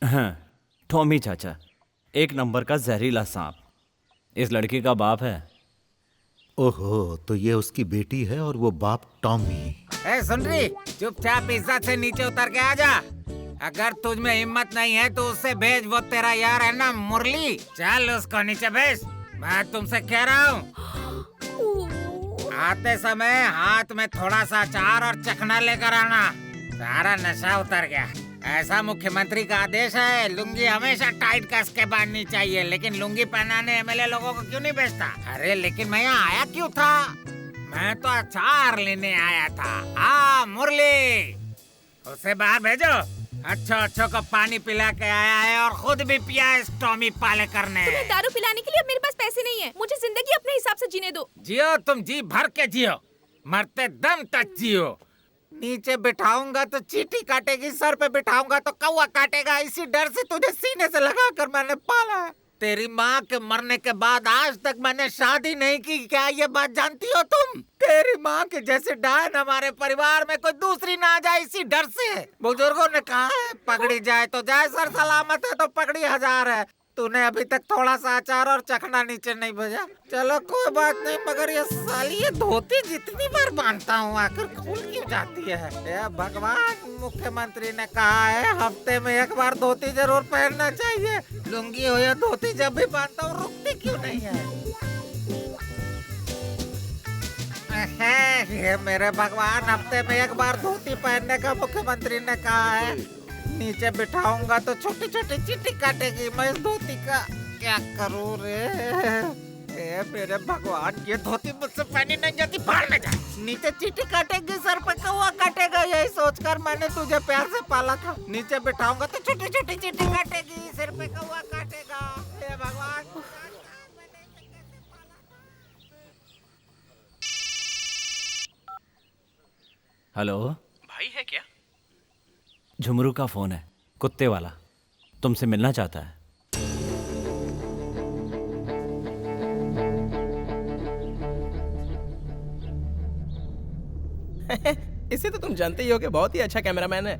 हाँ, टॉमी चाचा, 1 नंबर का जहरीला सांप इस लड़की का बाप है।
ओहो, तो ये उसकी बेटी है और वो बाप टॉमी।
ए सुन रही, चुपचाप इज्जत से नीचे उतर के आ जा। अगर तुझ में हिम्मत नहीं है तो उससे भेज, वो तेरा यार है ना मुरली, चल उसको नीचे भेज। मैं तुमसे कह रहा हूँ, आते समय हाथ में थोड़ा सा अचार और चखना लेकर आना। सारा नशा उतर गया। ऐसा मुख्यमंत्री का आदेश है, लुंगी हमेशा टाइट कस के बांधनी चाहिए, लेकिन लुंगी पहनाने एमएलए लोगों को क्यों नहीं भेजता? अरे लेकिन मैं यहाँ आया क्यों था? मैं तो अचार लेने आया था। मुरली, उसे बाहर भेजो। अच्छो को पानी पिला के आया है और खुद भी पिया है इस टॉमी पालेकर ने।
तुम्हें दारू पिलाने के लिए अब मेरे पास पैसे नहीं है। मुझे जिंदगी अपने हिसाब से जीने दो।
जियो, तुम जी भर के जियो, मरते दम तक जियो। नीचे बिठाऊंगा तो चींटी काटेगी, सर पे बिठाऊंगा तो कौवा काटेगा। इसी डर से तुझे सीने से लगाकर मैंने पाला है। तेरी माँ के मरने के बाद आज तक मैंने शादी नहीं की, क्या ये बात जानती हो तुम? तेरी माँ के जैसे डायन हमारे परिवार में कोई दूसरी ना आ जाए, इसी डर से। बुजुर्गों ने कहा है, पकड़ी जाए तो जाए, सर सलामत है तो पकड़ी 1000 है। तूने अभी तक थोड़ा सा अचार और चखना नीचे नहीं भेजा। चलो कोई बात नहीं, मगर ये साली ये धोती जितनी बार बांधता हूँ आखिर खुल क्यों जाती है? ये भगवान, मुख्यमंत्री ने कहा है हफ्ते में 1 बार धोती जरूर पहनना चाहिए। लुंगी हो या धोती जब भी बांधता हूँ रुकती क्यों नहीं है? ये मेरे भगवान, हफ्ते में 1 बार धोती पहनने का मुख्यमंत्री ने कहा है। नीचे बिठाऊंगा तो छोटी छोटी चींटी काटेगी। मैं इस धोती का क्या करूँ रे? ए मेरे भगवान, ये धोती मुझसे पहनी नहीं जाती, बाहर में जा। नीचे चींटी काटेगी, सर पे कौवा काटेगा, यही सोचकर मैंने तुझे प्यार से पाला था। नीचे बिठाऊंगा तो छोटी छोटी चींटी काटेगी, सिर पे कौवा काटेगा। हे भगवान।
हेलो
भाई है क्या?
झुमरू का फोन है, कुत्ते वाला, तुमसे मिलना चाहता है।
इसे तो तुम जानते ही हो कि बहुत ही अच्छा कैमरामैन है।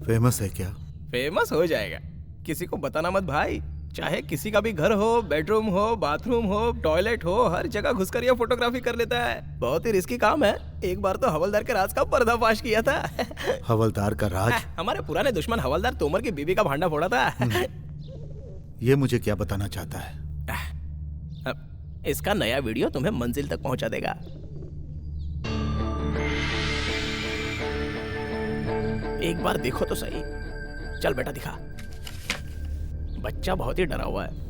फेमस है क्या?
फेमस हो जाएगा, किसी को बताना मत भाई। चाहे किसी का भी घर हो, बेडरूम हो, बाथरूम हो, टॉयलेट हो, हर जगह घुसकर यह फोटोग्राफी कर लेता है। बहुत ही रिस्की काम है। एक बार तो हवलदार के राज का पर्दाफाश किया था।
हवलदार का राज?
हमारे पुराने दुश्मन हवलदार तोमर की बीवी का भांडा फोड़ा था।
ये मुझे क्या बताना चाहता है?
इसका नया वीडियो तुम्हें मंजिल तक पहुंचा देगा। एक बार देखो तो सही। चल बेटा दिखा। बच्चा बहुत ही डरा हुआ है।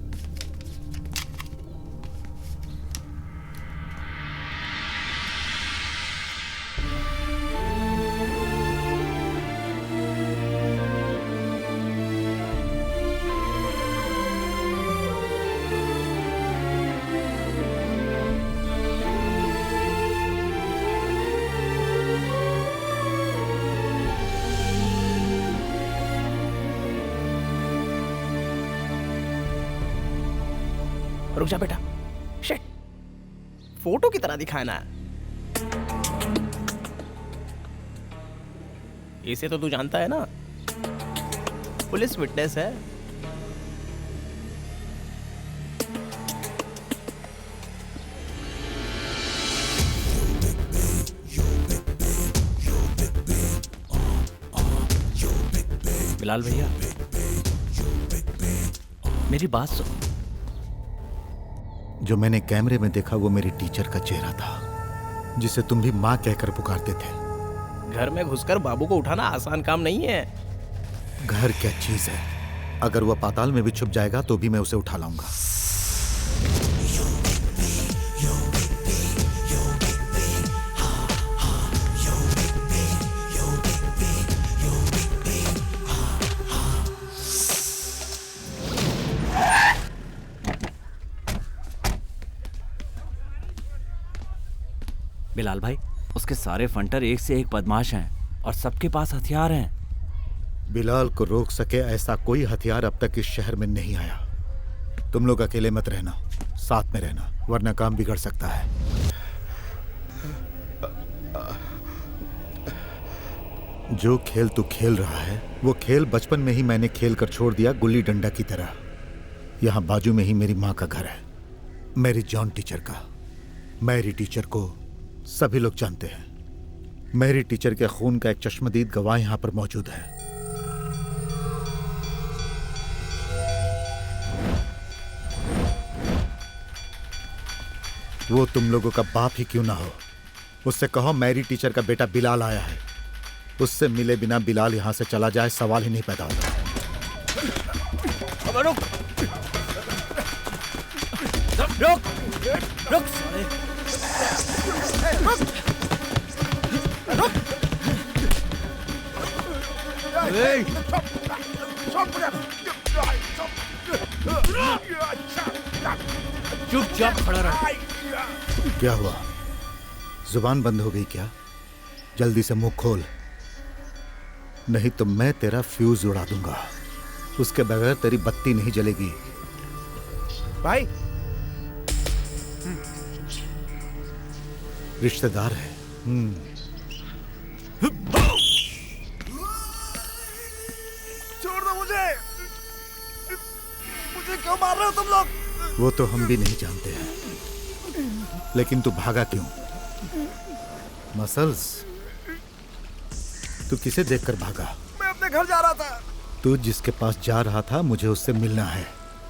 रुक जा बेटा। शिट, फोटो की तरह दिखाना। इसे तो तू जानता है ना, पुलिस विटनेस है।
बिलाल भैया, मेरी बात सुनो।
जो मैंने कैमरे में देखा वो मेरी टीचर का चेहरा था, जिसे तुम भी माँ कहकर पुकारते थे।
घर में घुसकर बाबू को उठाना आसान काम नहीं है।
घर क्या चीज है, अगर वह पाताल में भी छुप जाएगा तो भी मैं उसे उठा लाऊंगा।
बिलाल भाई, उसके सारे फंटर एक से एक बदमाश हैं और सबके पास हथियार हैं।
बिलाल को रोक सके ऐसा कोई हथियार अब तक इस शहर में नहीं आया। तुम लोग अकेले मत रहना, साथ में रहना, वरना काम बिगड़ सकता है। जो खेल तू खेल रहा है वो खेल बचपन में ही मैंने खेल कर छोड़ दिया, गुल्ली डंडा की तरह। यहाँ बाजू में ही मेरी माँ का घर है, मेरी जॉन टीचर का। मैरी टीचर को सभी लोग जानते हैं। मैरी टीचर के खून का एक चश्मदीद गवाह यहाँ पर मौजूद है। वो तुम लोगों का बाप ही क्यों ना हो, उससे कहो मैरी टीचर का बेटा बिलाल आया है। उससे मिले बिना बिलाल यहाँ से चला जाए, सवाल ही नहीं पैदा होता।
रुक, रुक साले।
चुपचाप खड़ा रह।
क्या हुआ, जुबान बंद हो गई क्या? जल्दी से मुंह खोल, नहीं तो मैं तेरा फ्यूज उड़ा दूंगा। उसके बगैर तेरी बत्ती नहीं जलेगी।
भाई,
रिश्तेदार है।
छोड़ दो मुझे क्यों मार रहे हो तुम लोग?
वो तो हम भी नहीं जानते हैं, लेकिन तू भागा क्यों? मसल्स, तू किसे देखकर भागा?
मैं अपने घर जा रहा था।
तू जिसके पास जा रहा था मुझे उससे मिलना है।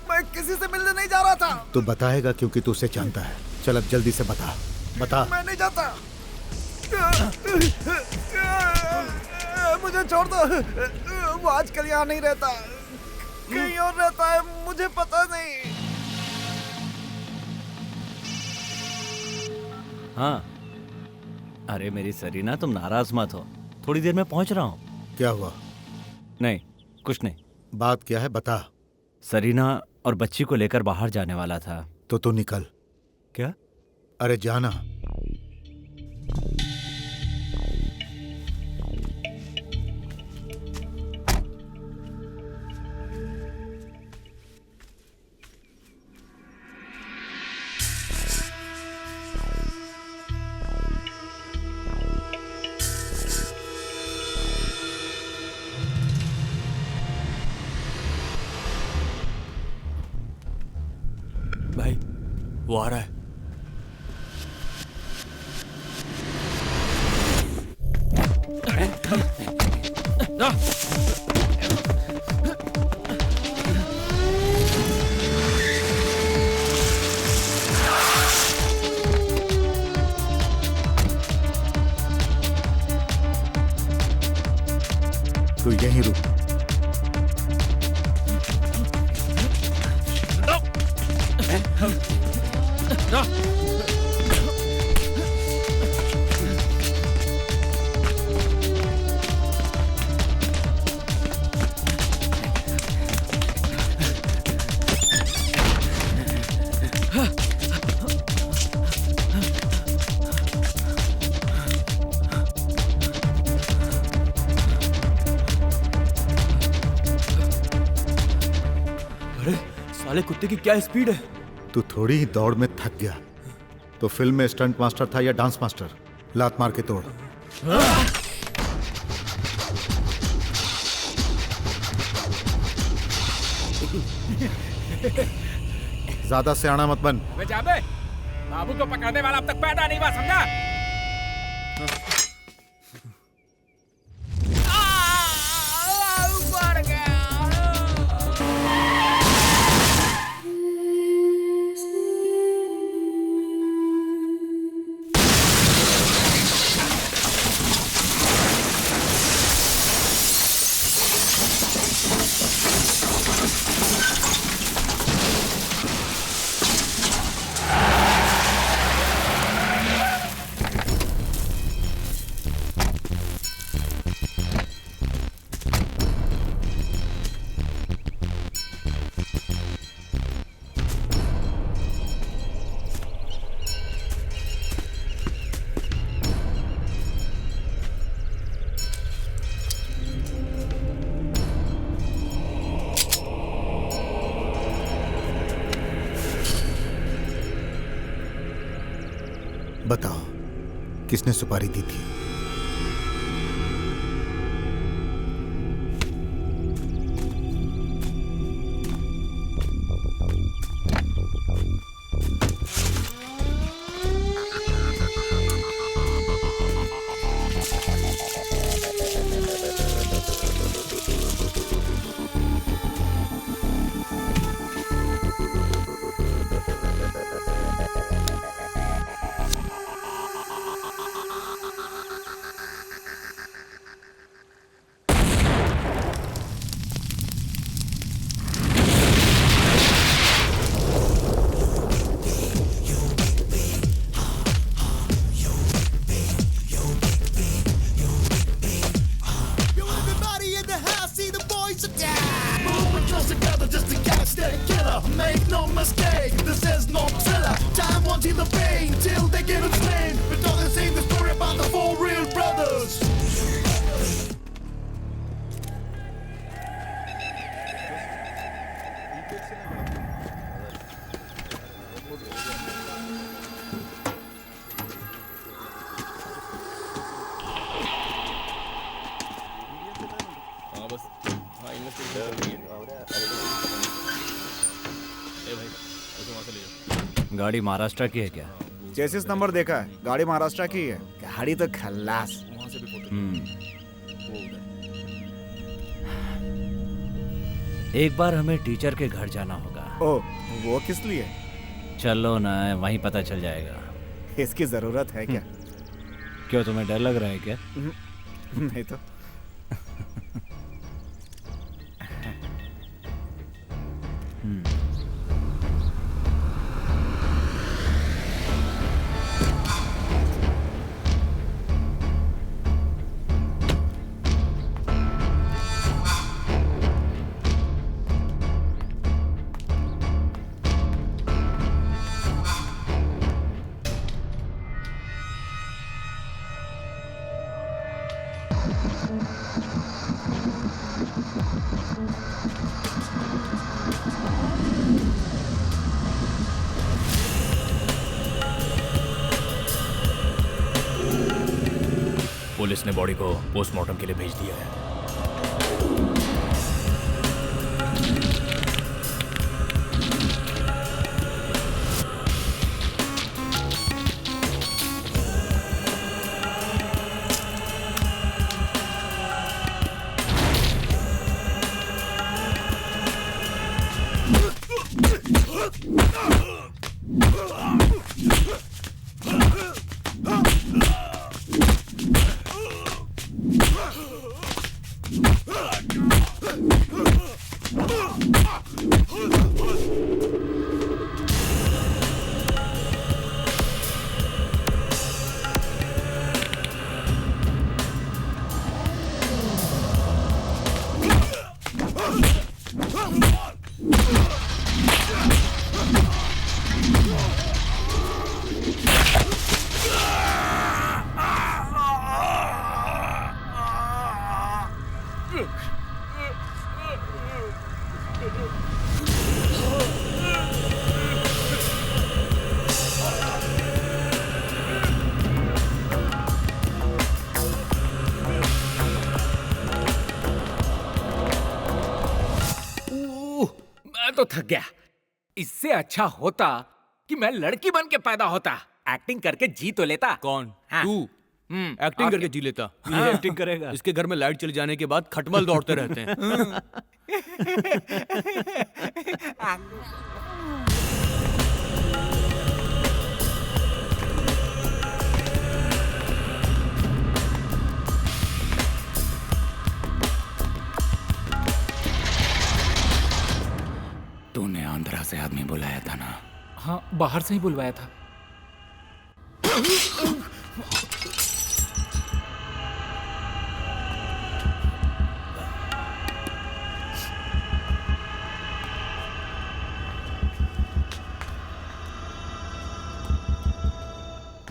मैं किसी से मिलने नहीं जा रहा था।
तू बताएगा क्योंकि तू उसे जानता है। चल अब जल्दी से बता। बता।
मैं नहीं जाता। मुझे छोड़ दो। वो आजकल यहाँ नहीं रहता, कहीं और रहता है, मुझे पता नहीं।
हाँ, अरे मेरी सरीना, तुम नाराज मत हो, थोड़ी देर में पहुंच रहा हूँ।
क्या हुआ?
नहीं, कुछ नहीं।
बात क्या है, बता।
सरीना और बच्ची को लेकर बाहर जाने वाला था।
तो तू निकल।
क्या?
अरे जाना।
भाई, वो आ रहा है।
तू यहीं रुक।
अरे साले कुत्ते की क्या स्पीड है।
तू थोड़ी ही दौड़ में थक गया तो फिल्म में स्टंट मास्टर था या डांस मास्टर? लात मार के तोड़। ज्यादा सियाना मत बन।
वे जाबे, बाबू को पकड़ने वाला अब तक पैदा नहीं हुआ, समझा?
बताओ, किसने सुपारी दी थी?
गाड़ी महाराष्ट्र की है क्या?
चेसिस नंबर देखा है, गाड़ी महाराष्ट्र की है। गाड़ी तो खल्लास।
एक बार हमें टीचर के घर जाना होगा।
ओह, वो किस लिए?
चलो ना, वहीं पता चल जाएगा।
इसकी जरूरत है क्या?
क्यों, तुम्हें डर लग रहा है क्या?
नहीं तो।
पुलिस ने बॉडी को पोस्टमार्टम के लिए भेज दिया है।
तो थक गया। इससे अच्छा होता कि मैं लड़की बन के पैदा होता। एक्टिंग करके जी तो लेता।
कौन?
हाँ।
तू एक्टिंग करके जी लेता।
ये एक्टिंग करेगा।
इसके घर में लाइट चले जाने के बाद खटमल दौड़ते रहते हैं।
तूने आंध्रा से आदमी बुलाया था ना? हाँ, बाहर से ही बुलवाया था।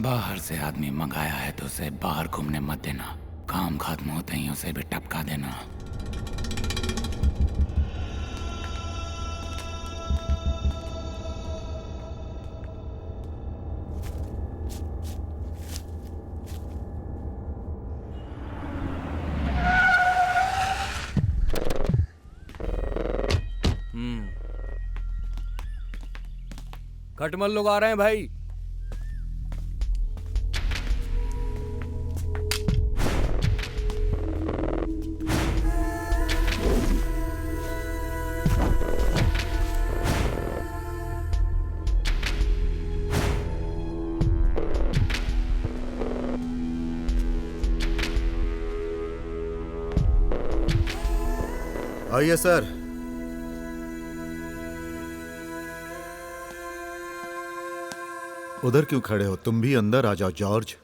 बाहर से आदमी मंगाया है तो उसे बाहर घूमने मत देना। काम खत्म होते ही उसे भी टपका देना।
खटमल लोग आ रहे हैं भाई।
आइए सर। उधर क्यों खड़े हो? तुम भी अंदर आ जाओ जॉर्ज।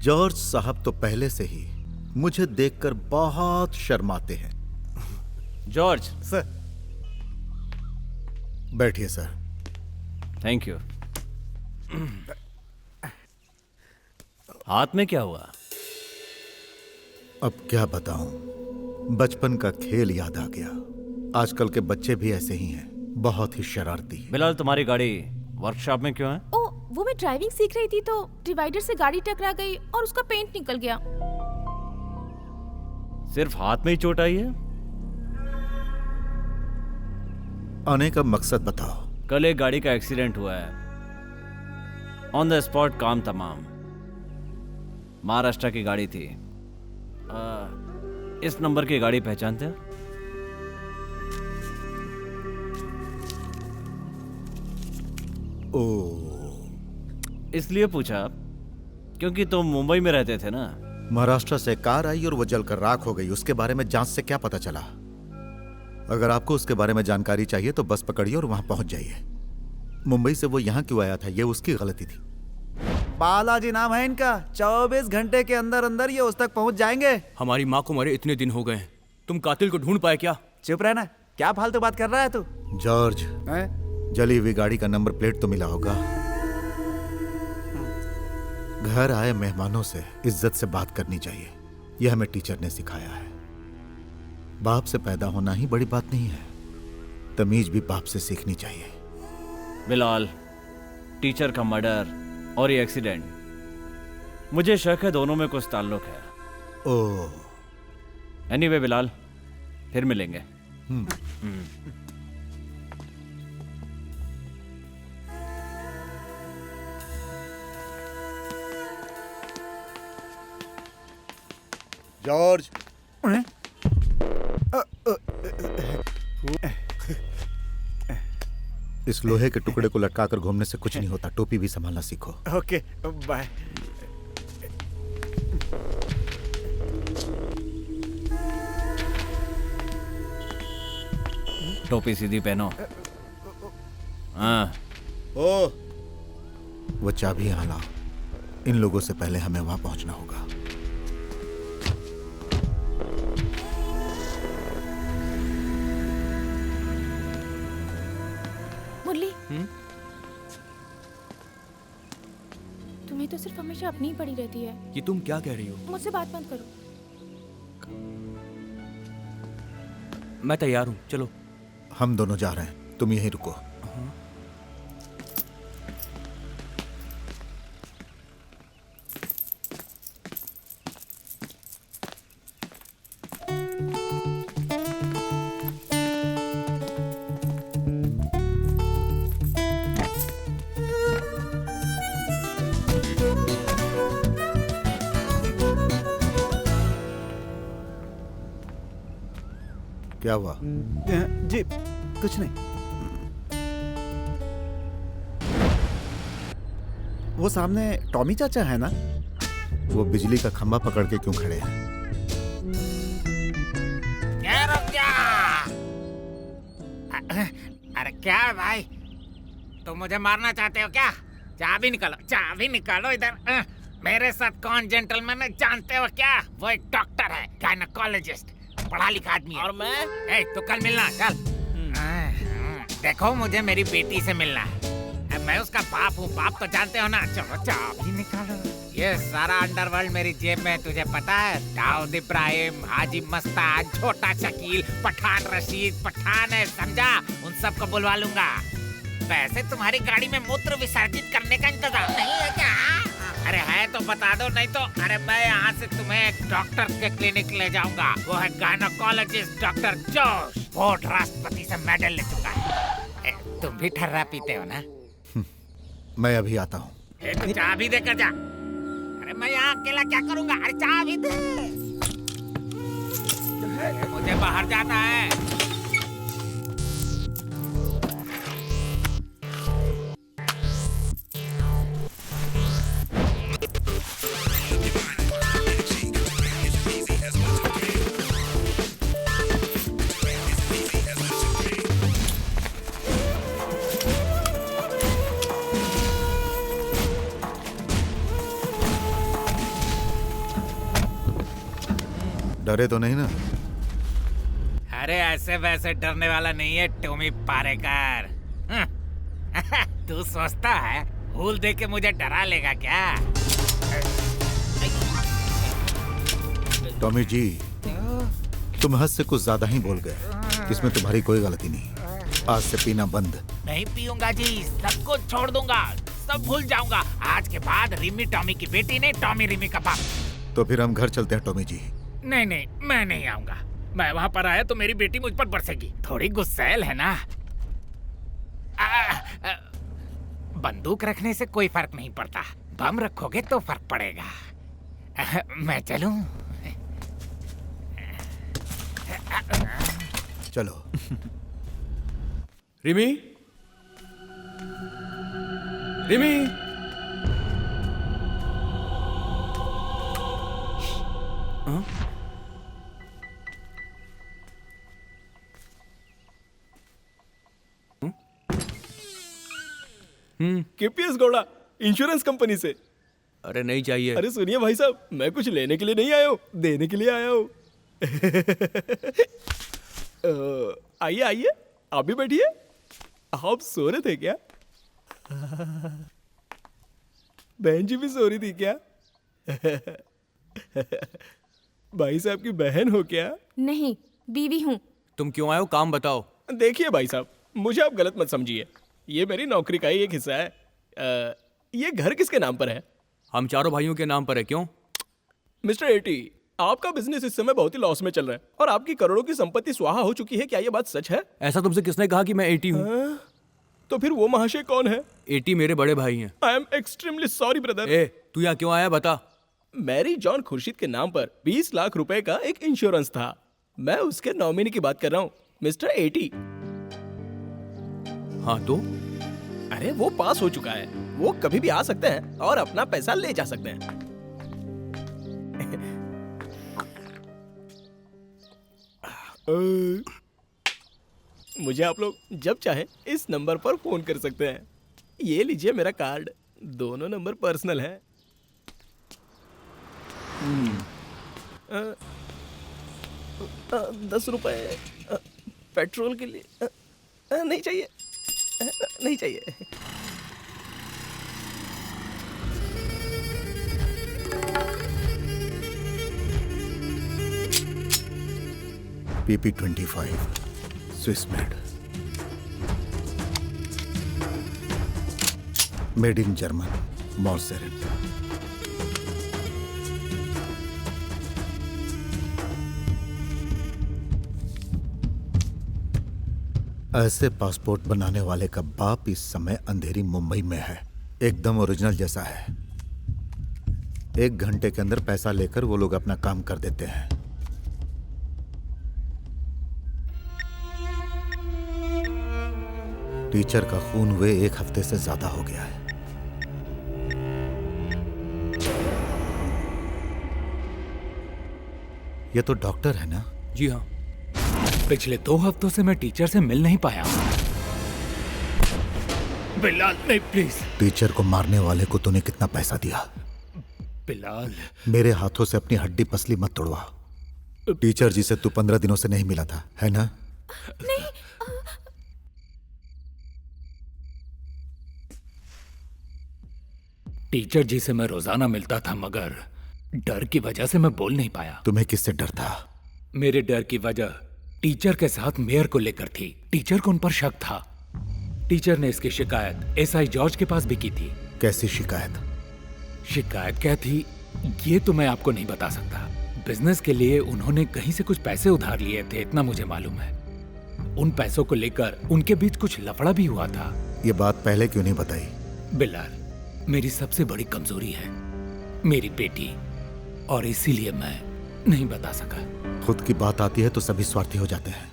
जॉर्ज साहब तो पहले से ही मुझे देखकर बहुत शर्माते हैं।
जॉर्ज।
सर।
बैठिए सर।
Thank you. हाथ में क्या हुआ?
अब क्या बताऊं, बचपन का खेल याद आ गया। आजकल के बच्चे भी ऐसे ही हैं, बहुत ही शरारती।
बिलाल, तुम्हारी गाड़ी वर्कशॉप में क्यों है?
ओ, वो मैं ड्राइविंग सीख रही थी तो डिवाइडर से गाड़ी टकरा गई और उसका पेंट निकल गया।
सिर्फ हाथ में ही चोट आई है?
आने का मकसद बताओ।
कल एक गाड़ी का एक्सीडेंट हुआ है। ऑन द स्पॉट काम तमाम। महाराष्ट्र की गाड़ी थी। इस नंबर की गाड़ी पहचानते हो?
ओ,
इसलिए पूछा क्योंकि तुम मुंबई में रहते थे ना।
महाराष्ट्र से कार आई और वो जलकर राख हो गई। उसके बारे में जांच से क्या पता चला? अगर आपको उसके बारे में जानकारी चाहिए तो बस पकड़िए और वहां पहुंच जाइए। मुंबई से वो यहां क्यों आया था, ये उसकी गलती थी।
बालाजी नाम है इनका। 24 घंटे के अंदर अंदर ये उस तक पहुंच जाएंगे।
हमारी माँ को मरे इतने दिन हो गए, तुम कातिल को ढूंढ पाए क्या?
चुप रहना, क्या फालतू बात कर रहा है तू?
जॉर्ज, जली हुई गाड़ी का नंबर प्लेट तो मिला होगा। घर आए मेहमानों से इज्जत से बात करनी चाहिए, यह हमें टीचर ने सिखाया है। बाप से पैदा होना ही बड़ी बात नहीं है, तमीज भी बाप से सीखनी चाहिए।
बिलाल, टीचर का मर्डर और ये एक्सीडेंट, मुझे शक है दोनों में कुछ ताल्लुक है।
ओह।
एनीवे बिलाल, फिर मिलेंगे।
जॉर्ज। इस लोहे के टुकड़े को लटकाकर घूमने से कुछ नहीं होता। टोपी भी संभालना सीखो।
Okay, bye.
टोपी सीधी पहनो। हाँ।
ओ, वो चाबी यहाँ लाओ। इन लोगों से पहले हमें वहां पहुंचना होगा।
मुरली, तुम्हें तो सिर्फ हमेशा अपनी ही पड़ी रहती है।
ये तुम क्या कह रही हो?
मुझसे बात मत करो।
मैं तैयार हूँ, चलो।
हम दोनों जा रहे हैं, तुम यहीं रुको। क्या हुआ?
जी कुछ नहीं। वो सामने टॉमी चाचा है ना?
वो बिजली का खंभा पकड़ के क्यों खड़े हैं?
क्या रुक जा? अरे क्या है भाई, तुम मुझे मारना चाहते हो क्या? चाबी निकालो इधर। मेरे साथ कौन जेंटलमैन है जानते हो क्या? वो एक डॉक्टर है, गायनेकोलॉजिस्ट, पढ़ा लिखा आदमी है।
और मैं?
तो कल मिलना, चल। देखो मुझे मेरी बेटी से मिलना है। मैं उसका बाप हूँ, बाप तो जानते हो ना। चलो चाबी निकालो। ये सारा अंडरवर्ल्ड मेरी जेब में, तुझे पता है? दाऊद इब्राहिम, हाजी मस्तान, छोटा शकील, पठान रशीद, पठान है, समझा? उन सबको बुलवा लूंगा। वैसे तुम्हारी गाड़ी में मूत्र विसर्जित करने का इंतजाम नहीं है क्या? अरे है तो बता दो, नहीं तो अरे मैं यहाँ से तुम्हें एक डॉक्टर के क्लिनिक ले जाऊंगा। वो है गायनेकोलॉजिस्ट डॉक्टर जोश। वो राष्ट्रपति से मेडल ले चुका है। तुम भी ठर्रा पीते हो ना?
मैं अभी आता हूँ।
तो चाबी देकर जा। अरे मैं यहाँ अकेला क्या करूँगा? अरे चाबी दे। मुझे बाहर जाना है।
डरे तो नहीं ना?
अरे ऐसे वैसे डरने वाला नहीं है टॉमी पारेकर। तू सोचता है भूल दे के मुझे डरा लेगा क्या?
टॉमी जी, तुम हद से कुछ ज्यादा ही बोल गए। इसमें तुम्हारी कोई गलती नहीं। आज से पीना बंद।
नहीं पीऊंगा जी, सब कुछ छोड़ दूंगा, सब भूल जाऊंगा। आज के बाद रिमी टॉमी की बेटी नहीं, टॉमी रिमी का बाप।
तो फिर हम घर चलते हैं टॉमी जी।
नहीं नहीं, मैं नहीं आऊंगा। मैं वहाँ पर आया तो मेरी बेटी मुझ पर बरसेगी। थोड़ी गुस्सैल है ना। बंदूक रखने से कोई फर्क नहीं पड़ता, बम रखोगे तो फर्क पड़ेगा। मैं चलूं?
चलो।
Rimi, Rimi,
KPS Gowda, insurance company से।
अरे नहीं चाहिए।
अरे सुनिए भाई साहब, मैं कुछ लेने के लिए नहीं आया हूँ, देने के लिए आया हूँ। आइए आइए, आप भी बैठिए। आप सो रहे थे क्या? बहन जी भी सो रही थी क्या? भाई साहब की बहन हो क्या?
नहीं, बीवी हूँ।
तुम क्यों आए हो? काम बताओ।
देखिए भाई साहब, मुझे आप गलत मत समझिए। ये मेरी नौकरी का ही एक हिस्सा है। ये घर किसके नाम पर है?
हम चारों भाइयों के नाम पर है। क्यों?
मिस्टर एटी, आपका बिजनेस इस समय बहुत ही लॉस में चल रहा है और आपकी करोड़ों की संपत्ति स्वाहा हो चुकी है। क्या ये बात सच है?
ऐसा तुमसे किसने कहा कि मैं 80 हूँ?
तो फिर वो महाशय कौन है?
80 मेरे बड़े भाई हैं।
I am extremely sorry brother.
ए, तू यहाँ क्यों आया बता?
मैरी जॉन खुर्शीद के नाम पर 20 लाख रुपए का एक इंश्योरेंस था। मैं उसके नॉमिनी की बात कर रहा हूँ, मिस्टर एटी।
हाँ तो?
अरे वो पास हो चुका है, वो कभी भी आ सकते हैं और अपना पैसा ले जा सकते हैं। मुझे आप लोग जब चाहे इस नंबर पर फोन कर सकते हैं। ये लीजिए मेरा कार्ड, दोनों नंबर पर्सनल है। 10 रुपए पेट्रोल के लिए नहीं चाहिए, नहीं चाहिए।
PP25 Swiss made in German मॉर्सेरेट। ऐसे पासपोर्ट बनाने वाले का बाप इस समय अंधेरी मुंबई में है, एकदम ओरिजिनल जैसा है। 1 घंटे के अंदर पैसा लेकर वो लोग अपना काम कर देते हैं। टीचर का खून हुए 1 हफ्ते से ज्यादा हो गया है। ये तो डॉक्टर है ना?
जी हाँ। पिछले 2 हफ्तों से मैं टीचर से मिल नहीं पाया। बिलाल नहीं, प्लीज।
टीचर को मारने वाले को तूने कितना पैसा दिया?
बिलाल,
मेरे हाथों से अपनी हड्डी पसली मत तोड़वा। टीचर जी से तू 15 दिनों से नहीं मिला था, है ना?
नहीं।
टीचर जी से मैं रोजाना मिलता था, मगर डर की वजह से मैं बोल नहीं पाया।
तुम्हें किससे डर था?
मेरे डर की वजह टीचर के साथ मेयर को लेकर थी। टीचर को उन पर शक था। टीचर ने इसकी शिकायत एसआई जॉर्ज के पास भी की थी।
कैसी शिकायत?
शिकायत क्या थी ये तो मैं आपको नहीं बता सकता। बिजनेस के लिए उन्होंने कहीं से कुछ पैसे उधार लिए थे, इतना मुझे मालूम है। उन पैसों को लेकर उनके बीच कुछ लफड़ा भी हुआ था।
ये बात पहले क्यों नहीं बताई?
बिलाल, मेरी सबसे बड़ी कमजोरी है मेरी बेटी, और इसीलिए मैं नहीं बता सका।
खुद की बात आती है तो सभी स्वार्थी हो जाते हैं,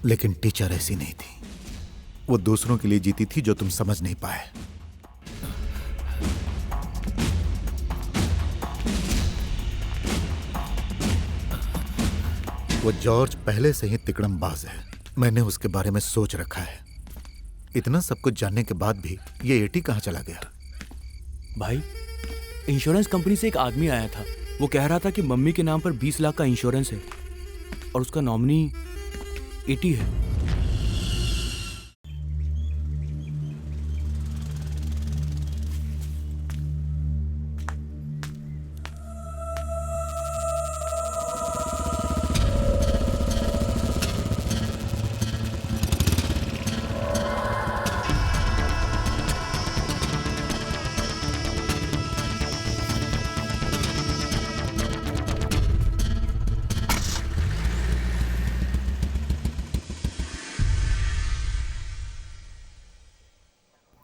लेकिन टीचर ऐसी नहीं थी। वो दूसरों के लिए जीती थी जो तुम समझ नहीं पाए। वो जॉर्ज पहले से ही तिकड़मबाज है। मैंने उसके बारे में सोच रखा है। इतना सब कुछ जानने के बाद भी ये एटी कहाँ चला गया?
भाई, इंश्योरेंस कंपनी से एक आदमी आया था। वो कह रहा था कि मम्मी के नाम पर 20 लाख का इंश्योरेंस है और उसका नॉमिनी एटी है।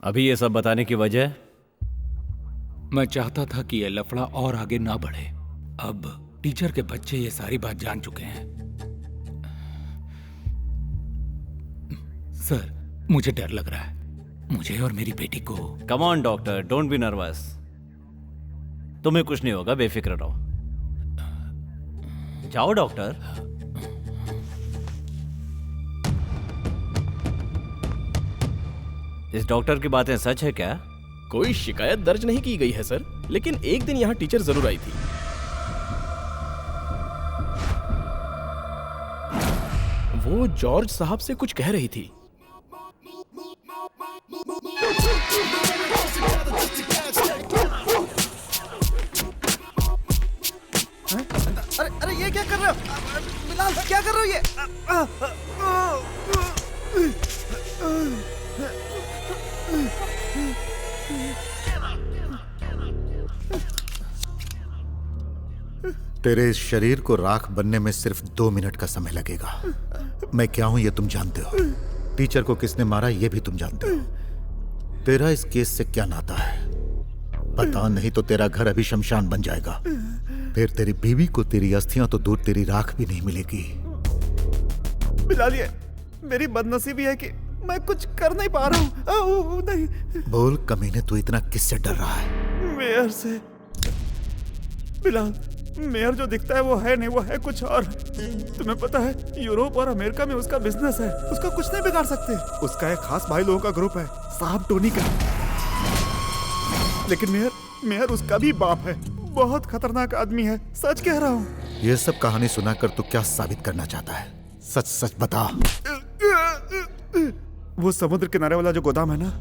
अभी ये सब बताने की वजह?
मैं चाहता था कि ये लफड़ा और आगे ना बढ़े। अब टीचर के बच्चे ये सारी बात जान चुके हैं। सर, मुझे डर लग रहा है, मुझे और मेरी बेटी को।
Come on doctor, don't be nervous. तुम्हें कुछ नहीं होगा, बेफिक्र रहो। जाओ डॉक्टर। इस डॉक्टर की बातें सच है क्या?
कोई शिकायत दर्ज नहीं की गई है सर, लेकिन एक दिन यहाँ टीचर जरूर आई थी। वो जॉर्ज साहब से कुछ कह रही थी।
अरे ये क्या कर रहे हो बिलाल? क्या कर रहे हो ये?
तेरे इस शरीर को राख बनने में सिर्फ 2 मिनट का समय लगेगा। मैं क्या हूं ये तुम जानते हो। टीचर को किसने मारा ये भी तुम जानते हो। तेरा इस केस से क्या नाता है पता नहीं तो तेरा घर अभी शमशान बन जाएगा। फिर तेरी बीवी को तेरी अस्थियां तो दूर तेरी राख भी नहीं मिलेगी।
बिलाल, ये मेरी बदनसीबी है कि मैं कुछ कर नहीं पा रहा हूँ। नहीं।
बोल कमीने, तू इतना किससे डर रहा है?
मेयर से। बिलाल, मेयर जो दिखता है वो है नहीं, वो है कुछ और। तुम्हें पता है यूरोप और अमेरिका में उसका बिजनेस है, उसका कुछ नहीं बिगाड़ सकते। उसका एक खास भाई लोगों का ग्रुप है, साहब टोनी का। लेकिन मेयर उसका भी बाप है। बहुत खतरनाक आदमी है, सच कह रहा हूँ।
ये सब कहानी सुनाकर तू क्या साबित करना चाहता है? सच सच बता।
वो समुद्र किनारे वाला जो गोदाम है ना,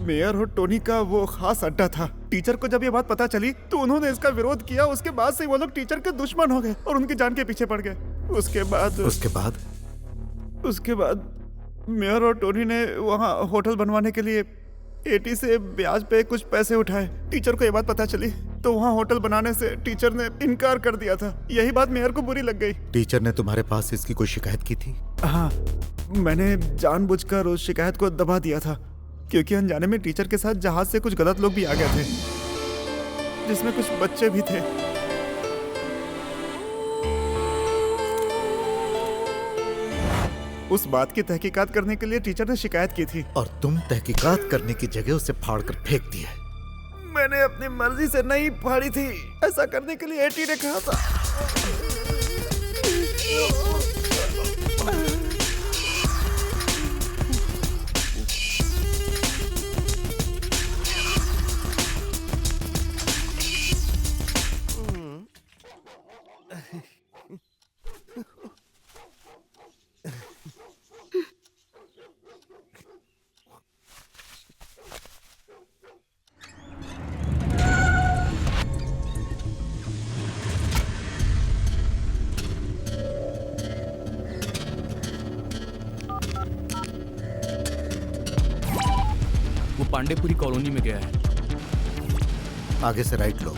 मेयर और टोनी का वो खास अड्डा था। टीचर को जब ये बात पता चली तो उन्होंने इसका विरोध किया। उसके बाद से वो लोग टीचर के दुश्मन हो गए और उनकी जान के पीछे पड़ गए। उसके बाद मेयर और टोनी ने वहाँ होटल बनवाने के लिए एटी से ब्याज पे कुछ पैसे उठाए। टीचर को ये बात पता चली तो वहाँ होटल बनाने से टीचर ने इनकार कर दिया था। यही बात मेयर को बुरी लग गई।
टीचर ने तुम्हारे पास इसकी कोई शिकायत की थी?
हाँ, मैंने जानबूझकर उस शिकायत को दबा दिया था, क्योंकि अनजाने में टीचर के साथ जहाज से कुछ गलत लोग भी आ गए थे, जिसमें कुछ बच्चे भी थे। उस बात की तहकीकात करने के लिए टीचर ने शिकायत की थी।
और तुम तहकीकात करने की जगह उसे फाड़ कर फेंक दिया।
मैंने अपनी मर्जी से नहीं फाड़ी थी, ऐसा करने के लिए एटी ने कहा था।
वो पांडेपुरी कॉलोनी में गया है।
आगे से राइट लो।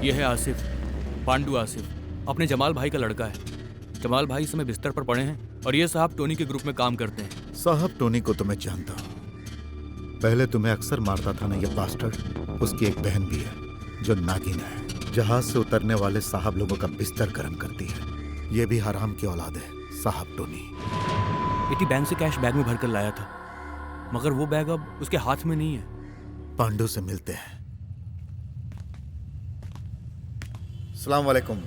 यह है आसिफ, पांडु आसिफ, अपने जमाल भाई का लड़का है। जमाल भाई इस समय बिस्तर पर पड़े हैं और ये साहब टोनी के ग्रुप में काम करते हैं।
साहब टोनी को तो मैं जानता हूँ, पहले तुम्हें अक्सर मारता था ना ये बास्टर्ड। उसकी एक बहन भी है जो नागिन है, जहाज से उतरने वाले साहब लोगों का बिस्तर गर्म करती है। ये भी हराम की औलाद है साहब टोनी।
इटी बैंक से कैश बैग में भरकर लाया था, मगर वो बैग अब उसके हाथ में नहीं है।
पांडु से मिलते हैं। अस्सलाम वालेकुम।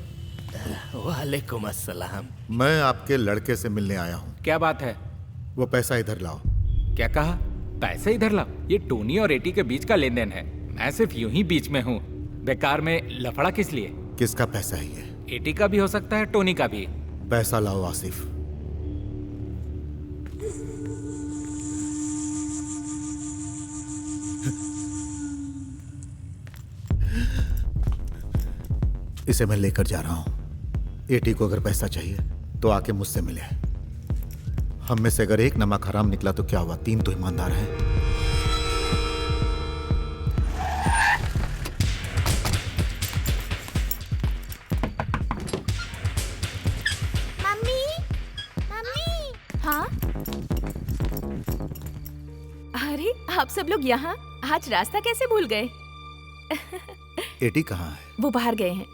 वालेकुम अस्सलाम।
मैं आपके लड़के से मिलने आया हूँ।
क्या बात है?
वो पैसा इधर लाओ।
क्या कहा? पैसे इधर लाओ? ये टोनी और एटी के बीच का लेन देन है, मैं सिर्फ यूं ही बीच में हूँ। बेकार में लफड़ा किस लिए?
किसका पैसा है ये?
एटी का भी हो सकता है, टोनी का भी।
पैसा लाओ आसिफ। इसे मैं लेकर जा रहा हूं। एटी को अगर पैसा चाहिए तो आके मुझसे मिले। हम में से अगर एक नमक हराम निकला तो क्या हुआ, 3 तो ईमानदार हैं।
Mummy, mummy.
हाँ? अरे आप सब लोग यहाँ? आज रास्ता कैसे भूल गए?
एटी कहाँ है?
वो बाहर गए हैं।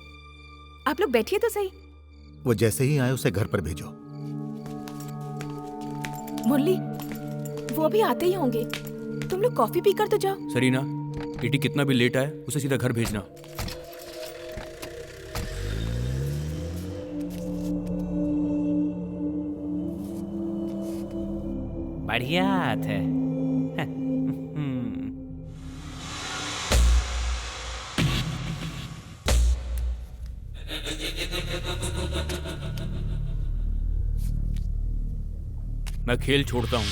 आप लोग बैठिए तो सही।
वो जैसे ही आए उसे घर पर भेजो।
मुरली, वो अभी आते ही होंगे। तुम लोग कॉफी पीकर तो जाओ।
सरीना, एटी कितना भी लेट आए उसे सीधा घर भेजना।
बढ़िया हाथ है।
मैं खेल छोड़ता हूँ।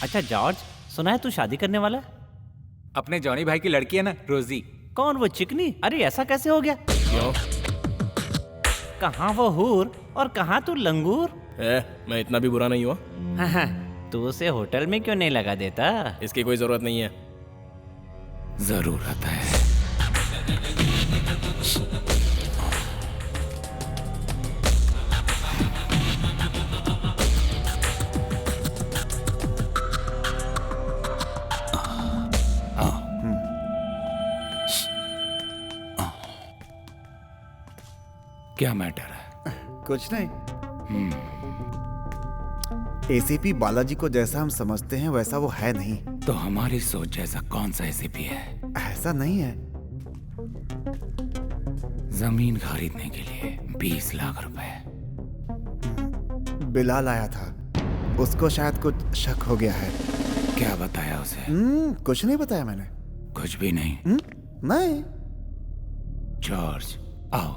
अच्छा जॉर्ज, सुना है तू शादी करने वाला है?
अपने जॉनी भाई की लड़की है ना, रोजी।
कौन, वो चिकनी? अरे ऐसा कैसे हो गया?
क्यों?
कहाँ वो हूर और कहाँ तू लंगूर?
मैं इतना भी बुरा नहीं हुआ।
हाँ, तू उसे होटल में क्यों नहीं लगा देता?
इसकी कोई जरूरत नहीं है।
जरूरत है। क्या मैटर है?
कुछ नहीं। एसीपी बालाजी को जैसा हम समझते हैं वैसा वो है नहीं।
तो हमारी सोच जैसा कौन सा एसीपी है?
ऐसा नहीं है।
जमीन खरीदने के लिए 20 लाख रुपए।
बिलाल आया था, उसको शायद कुछ शक हो गया है।
क्या बताया उसे?
कुछ नहीं बताया मैंने।
कुछ भी नहीं?
नहीं।
जॉर्ज, आओ।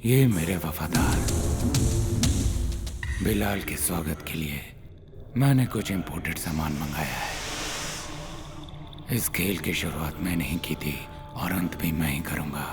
ये मेरे वफादार बिलाल के स्वागत के लिए मैंने कुछ इंपोर्टेड सामान मंगाया है। इस खेल की शुरुआत मैंने ही की थी और अंत भी मैं ही करूंगा।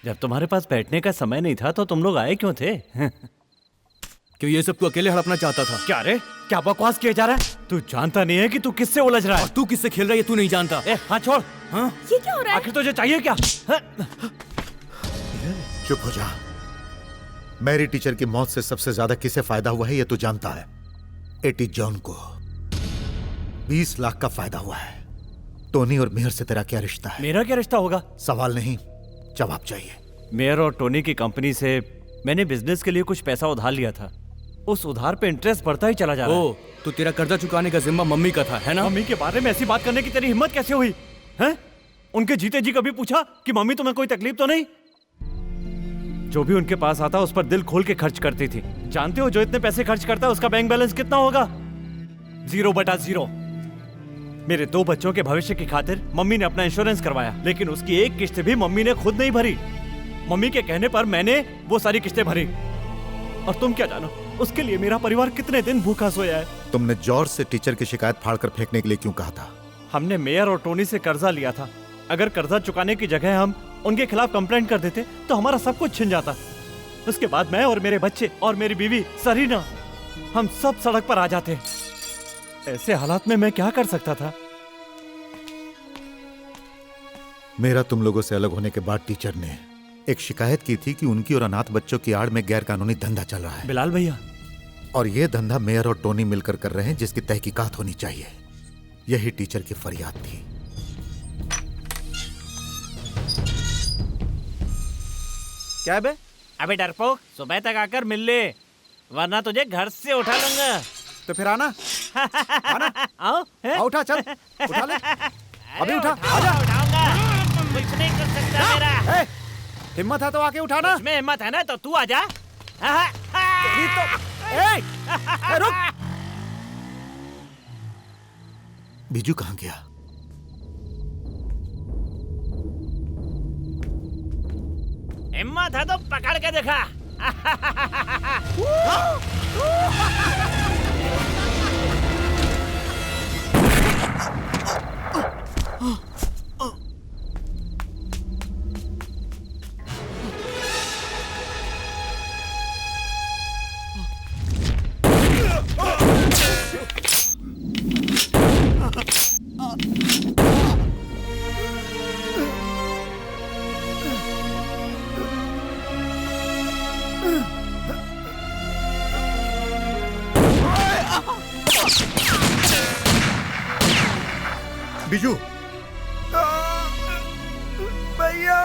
जब तुम्हारे पास बैठने का समय नहीं था तो तुम लोग आए क्यों थे?
क्यों ये सब तू अकेले हड़पना चाहता था?
क्या रे, क्या बकवास किया जा रहा है? तू जानता नहीं है कि तू किससे उलझ रहा है?
और तू किससे खेल रहा है ये तू नहीं जानता।
हाँ छोड़।
हाँ?
ये क्या हो रहा है?
आखिर तुझे चाहिए क्या?
चुप हो जा। मैरी टीचर की मौत से सबसे ज्यादा किसे फायदा हुआ है ये तू जानता है। एटी जॉन को 20 लाख का फायदा हुआ है। टोनी और मेहर से तेरा क्या रिश्ता है?
मेरा क्या रिश्ता होगा?
सवाल नहीं, जवाब चाहिए।
मेयर और टोनी की कंपनी से मैंने बिजनेस के लिए कुछ पैसा उधार लिया था। उस उधार पे इंटरेस्ट बढ़ता ही चला जा रहा है।
तो तेरा कर्जा चुकाने का जिम्मा मम्मी का था, है ना?
मम्मी के बारे में ऐसी बात करने की तेरी हिम्मत कैसे हुई? हैं? उनके जीते जी कभी पूछा कि मम्मी तुम्हें कोई तकलीफ तो नहीं? जो भी उनके पास आता उस पर दिल खोल के खर्च करती थी। जानते हो जो इतने पैसे खर्च करता है उसका बैंक बैलेंस कितना होगा? 0/0। मेरे 2 बच्चों के भविष्य की खातिर मम्मी ने अपना इंश्योरेंस करवाया, लेकिन उसकी एक किस्त भी मम्मी ने खुद नहीं भरी। मम्मी के कहने पर मैंने वो सारी किस्तें भरी। और तुम क्या जानो उसके लिए मेरा परिवार कितने दिन भूखा सोया है।
तुमने जॉर्ज से टीचर की शिकायत फाड़कर फेंकने के लिए क्यों कहा था?
हमने मेयर और टोनी से कर्जा लिया था। अगर कर्जा चुकाने की जगह हम उनके खिलाफ कंप्लेंट कर देते तो हमारा सब कुछ छिन जाता। उसके बाद मैं और मेरे बच्चे और मेरी बीवी सरीना, हम सब सड़क पर आ जाते। ऐसे हालात में मैं क्या कर सकता था?
मेरा तुम लोगों से अलग होने के बाद टीचर ने एक शिकायत की थी कि उनकी और अनाथ बच्चों की आड़ में गैर कानूनी धंधा चल रहा है।
बिलाल भैया,
और ये धंधा मेयर और टोनी मिलकर कर रहे हैं, जिसकी तहकीकात होनी चाहिए। यही टीचर की फरियाद थी।
क्या बे? अबे डरपोक, सुबह तक आकर मिल ले, वरना तुझे घर से उठा लूंगा।
तो फिर आना। आना।
आओ,
उठा, चल उठा ले। अभी उठा, आजा।
कुछ नहीं कर सकता मेरा।
हिम्मत है तो आके उठाना।
इसमें हिम्मत है ना तो तू आजा।
रुक।
बीजू कहाँ गया?
हिम्मत है तो पकड़ के देखा।
बीजू,
भैया।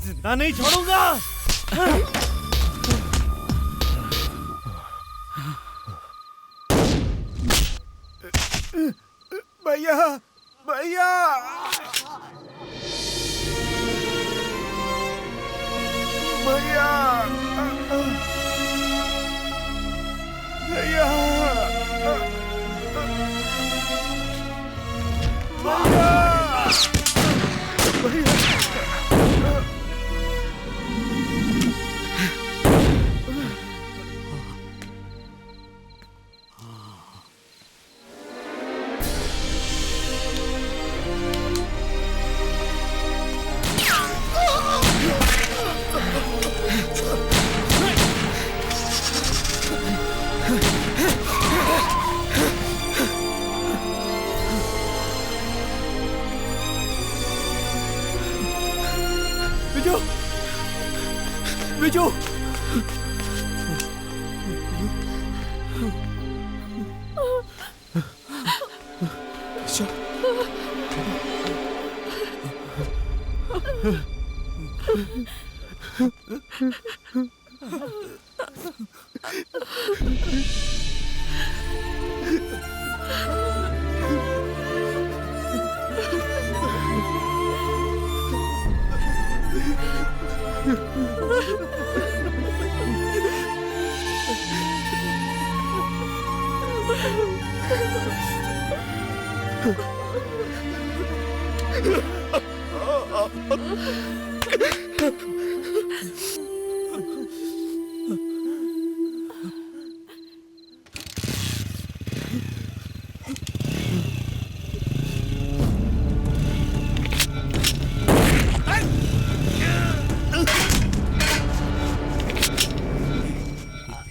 जिंदा नहीं छोड़ूंगा।
भैया, भैया, भैया, भैया, भैया,
बिजू।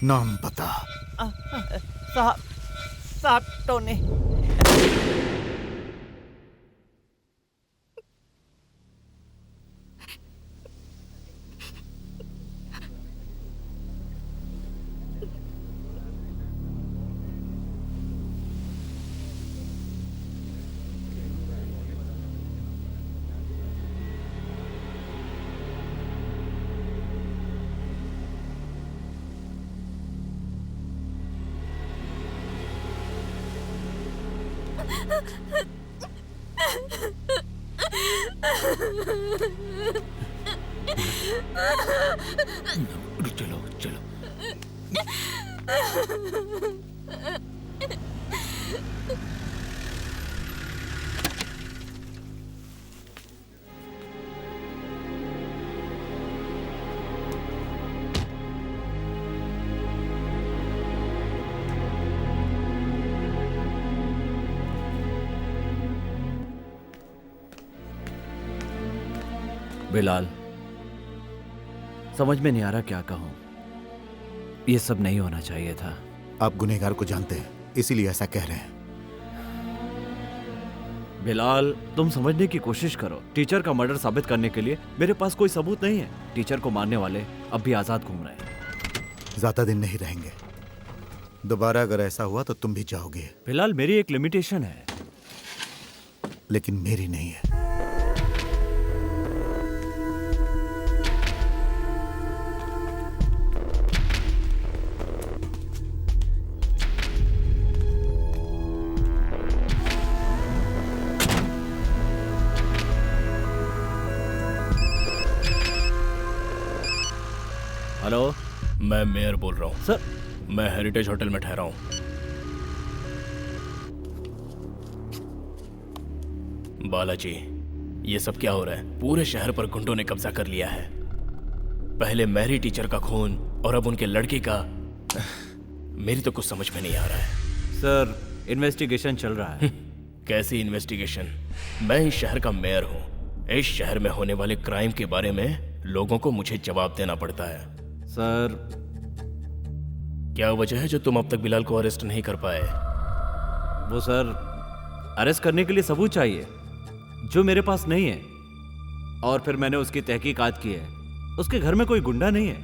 नाम बता।
साहब टोनी।
चलो चलो।
बिलाल, समझ में नहीं आ रहा क्या कहूं। ये सब नहीं होना चाहिए था।
आप गुनहगार को जानते हैं, इसीलिए ऐसा कह रहे हैं।
बिलाल, तुम समझने की कोशिश करो। टीचर का मर्डर साबित करने के लिए मेरे पास कोई सबूत नहीं है। टीचर को मारने वाले अब भी आजाद घूम रहे हैं।
ज्यादा दिन नहीं रहेंगे। दोबारा अगर ऐसा हुआ तो तुम भी जाओगे।
बिलाल, मेरी एक लिमिटेशन है।
लेकिन मेरी नहीं है।
हेलो,
मैं मेयर बोल रहा हूँ
सर।
मैं हेरिटेज होटल में ठहरा हूँ। बालाजी, ये सब क्या हो रहा है? पूरे शहर पर गुंडों ने कब्जा कर लिया है। पहले मैरी टीचर का खून और अब उनके लड़की का। मेरी तो कुछ समझ में नहीं आ रहा है।
सर, इन्वेस्टिगेशन चल रहा है।
कैसी इन्वेस्टिगेशन? मैं इस शहर का मेयर हूँ। इस शहर में होने वाले क्राइम के बारे में लोगों को मुझे जवाब देना पड़ता है।
सर,
क्या वजह है जो तुम अब तक बिलाल को अरेस्ट नहीं कर पाए?
वो सर, अरेस्ट करने के लिए सबूत चाहिए जो मेरे पास नहीं है। और फिर मैंने उसकी तहकीकात की है। उसके घर में कोई गुंडा नहीं है।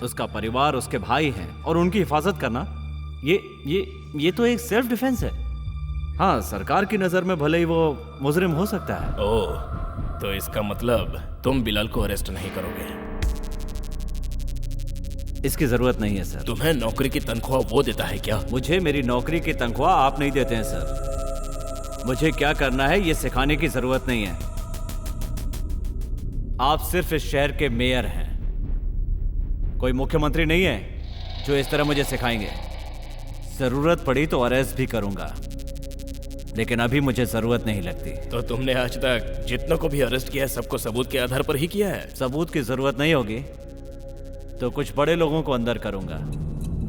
उसका परिवार, उसके भाई हैं और उनकी हिफाजत करना ये तो एक सेल्फ डिफेंस है। हाँ, सरकार की नजर में भले ही वो मुजरिम हो सकता है।
ओह, तो इसका मतलब तुम बिलाल को अरेस्ट नहीं करोगे?
इसकी जरूरत नहीं है सर।
तुम्हें नौकरी की तनख्वाह वो देता है क्या?
मुझे मेरी नौकरी की तनख्वाह आप नहीं देते हैं सर। मुझे क्या करना है ये सिखाने की जरूरत नहीं है। आप सिर्फ इस शहर के मेयर हैं, कोई मुख्यमंत्री नहीं है जो इस तरह मुझे सिखाएंगे। जरूरत पड़ी तो अरेस्ट भी करूंगा, लेकिन अभी मुझे जरूरत नहीं लगती।
तो तुमने आज तक जितनों को भी अरेस्ट किया है सबको सबूत के आधार पर ही किया है?
सबूत की जरूरत नहीं होगी तो कुछ बड़े लोगों को अंदर करूंगा,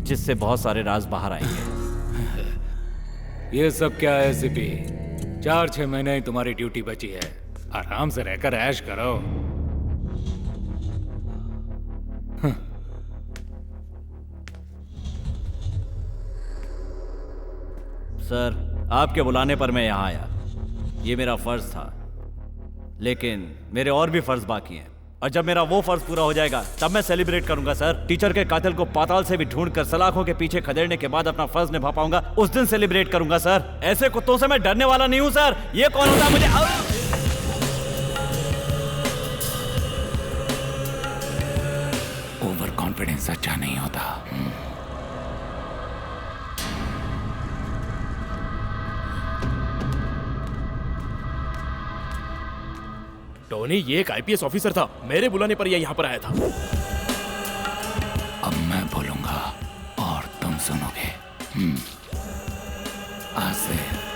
जिससे बहुत सारे राज बाहर आएंगे।
ये सब क्या है सीपी? 4-6 महीने ही तुम्हारी ड्यूटी बची है। आराम से रहकर ऐश करो।
सर, आपके बुलाने पर मैं यहाँ आया। ये मेरा फर्ज था, लेकिन मेरे और भी फर्ज बाकी हैं। और जब मेरा वो फर्ज पूरा हो जाएगा तब मैं सेलिब्रेट करूंगा सर। टीचर के कातिल को पाताल से भी ढूंढकर सलाखों के पीछे खदेड़ने के बाद अपना फर्ज निभा पाऊंगा, उस दिन सेलिब्रेट करूंगा सर। ऐसे कुत्तों से मैं डरने वाला नहीं हूं सर। ये कौन होता है मुझे
ओवर कॉन्फिडेंस अच्छा नहीं होता।
टोनी, ये एक आईपीएस ऑफिसर था, मेरे बुलाने पर यह यहाँ पर आया था।
अब मैं बोलूंगा और तुम सुनोगे। आज से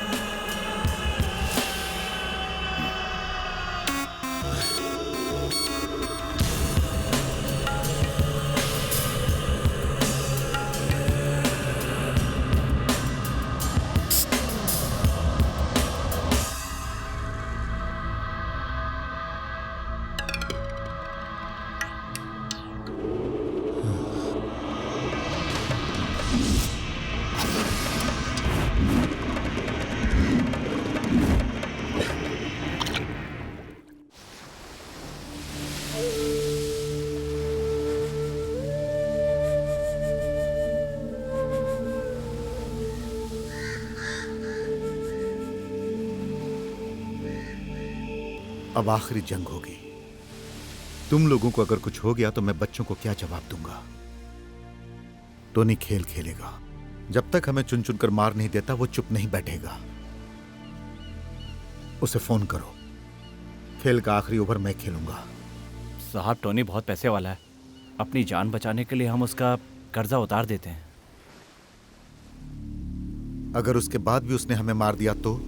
अब आखिरी जंग होगी। तुम लोगों को अगर कुछ हो गया तो मैं बच्चों को क्या जवाब दूंगा? टोनी खेल खेलेगा। जब तक हमें चुन चुन कर मार नहीं देता वो चुप नहीं बैठेगा। उसे फोन करो। खेल का आखिरी ओवर मैं खेलूंगा।
साहब, टोनी बहुत पैसे वाला है। अपनी जान बचाने के लिए हम उसका कर्जा उतार देते हैं।
अगर उसके बाद भी उसने हमें मार दिया तो?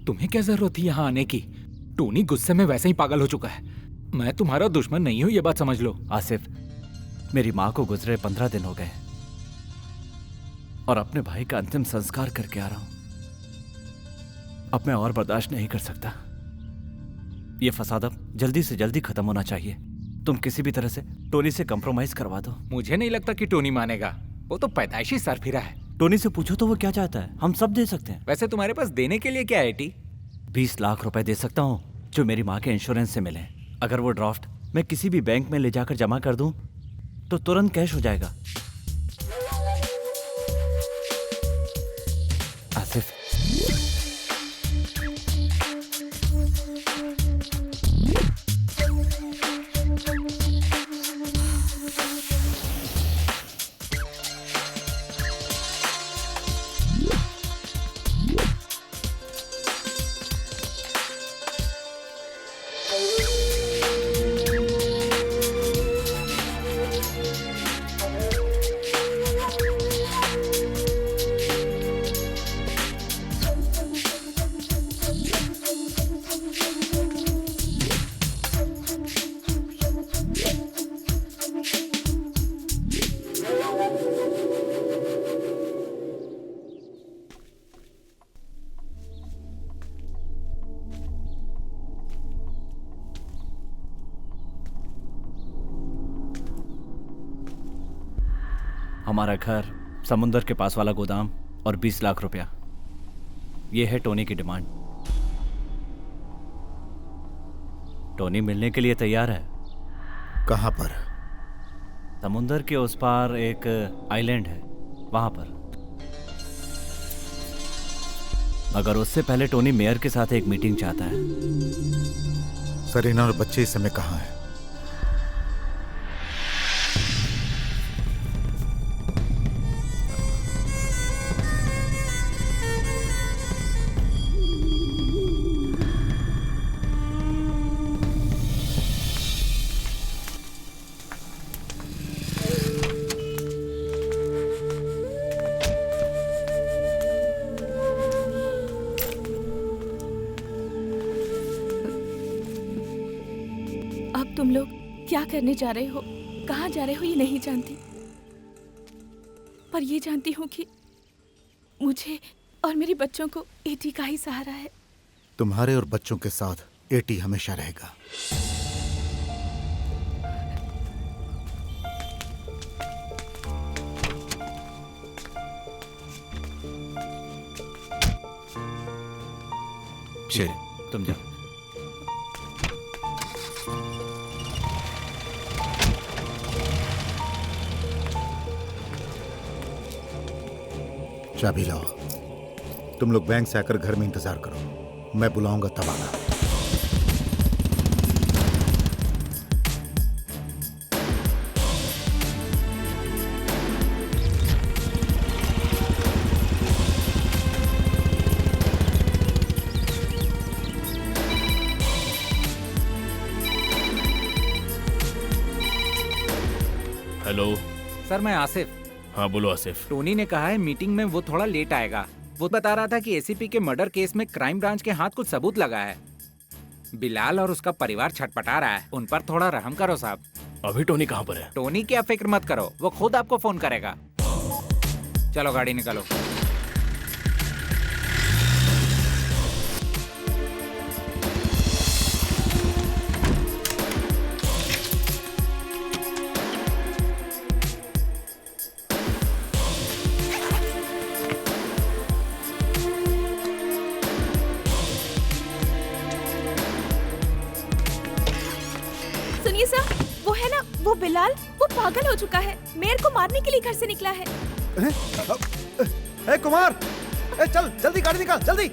तुम्हें क्या जरूरत थी यहाँ आने की? टोनी गुस्से में वैसे ही पागल हो चुका है। मैं तुम्हारा दुश्मन नहीं हूं, ये बात समझ लो।
आसिफ, मेरी माँ को गुजरे 15 दिन हो गए और अपने भाई का अंतिम संस्कार करके आ रहा हूं। अब मैं और बर्दाश्त नहीं कर सकता। ये फसाद अब जल्दी से जल्दी खत्म होना चाहिए। तुम किसी भी तरह से टोनी से कंप्रोमाइज करवा दो।
मुझे नहीं लगता कि टोनी मानेगा। वो तो पैदाइशी सरफिरा है।
टोनी से पूछो तो वो क्या चाहता है, हम सब दे सकते हैं।
वैसे तुम्हारे पास देने के लिए क्या है टी?
20 लाख रुपए दे सकता हूँ जो मेरी माँ के इंश्योरेंस से मिले। अगर वो ड्राफ्ट मैं किसी भी बैंक में ले जाकर जमा कर दूं तो तुरंत कैश हो जाएगा। आसिफ, हमारा घर, समुंदर के पास वाला गोदाम और 20 लाख रुपया, ये है टोनी की डिमांड। टोनी मिलने के लिए तैयार है।
कहां पर?
समुंदर के उस पार एक आइलैंड है, वहां पर। मगर उससे पहले टोनी मेयर के साथ एक मीटिंग चाहता है।
सरीना और बच्चे इस समय कहां हैं?
तुम लोग क्या करने जा रहे हो, कहाँ जा रहे हो, ये नहीं जानती, पर ये जानती हूँ कि मुझे और मेरे बच्चों को एटी का ही सहारा है।
तुम्हारे और बच्चों के साथ एटी हमेशा रहेगा।
चलिए
तुम जाओ।
चाबी लाओ। तुम लोग बैंक से आकर घर में इंतजार करो, मैं बुलाऊंगा तब आना।
हेलो
सर मैं आसिफ।
हाँ बोलो आसिफ।
टोनी ने कहा है मीटिंग में वो थोड़ा लेट आएगा। वो बता रहा था कि एसीपी के मर्डर केस में क्राइम ब्रांच के हाथ कुछ सबूत लगा है। बिलाल और उसका परिवार छटपटा रहा है, उन पर थोड़ा रहम करो साहब।
अभी टोनी कहाँ पर है?
टोनी की आप फिक्र मत करो, वो खुद आपको फोन करेगा। चलो गाड़ी निकालो।
सुनिए सर, वो है ना, वो बिलाल, वो पागल हो चुका है। मेयर को मारने के लिए घर से निकला है।
ए कुमार, चल जल्दी गाड़ी निकाल, जल्दी।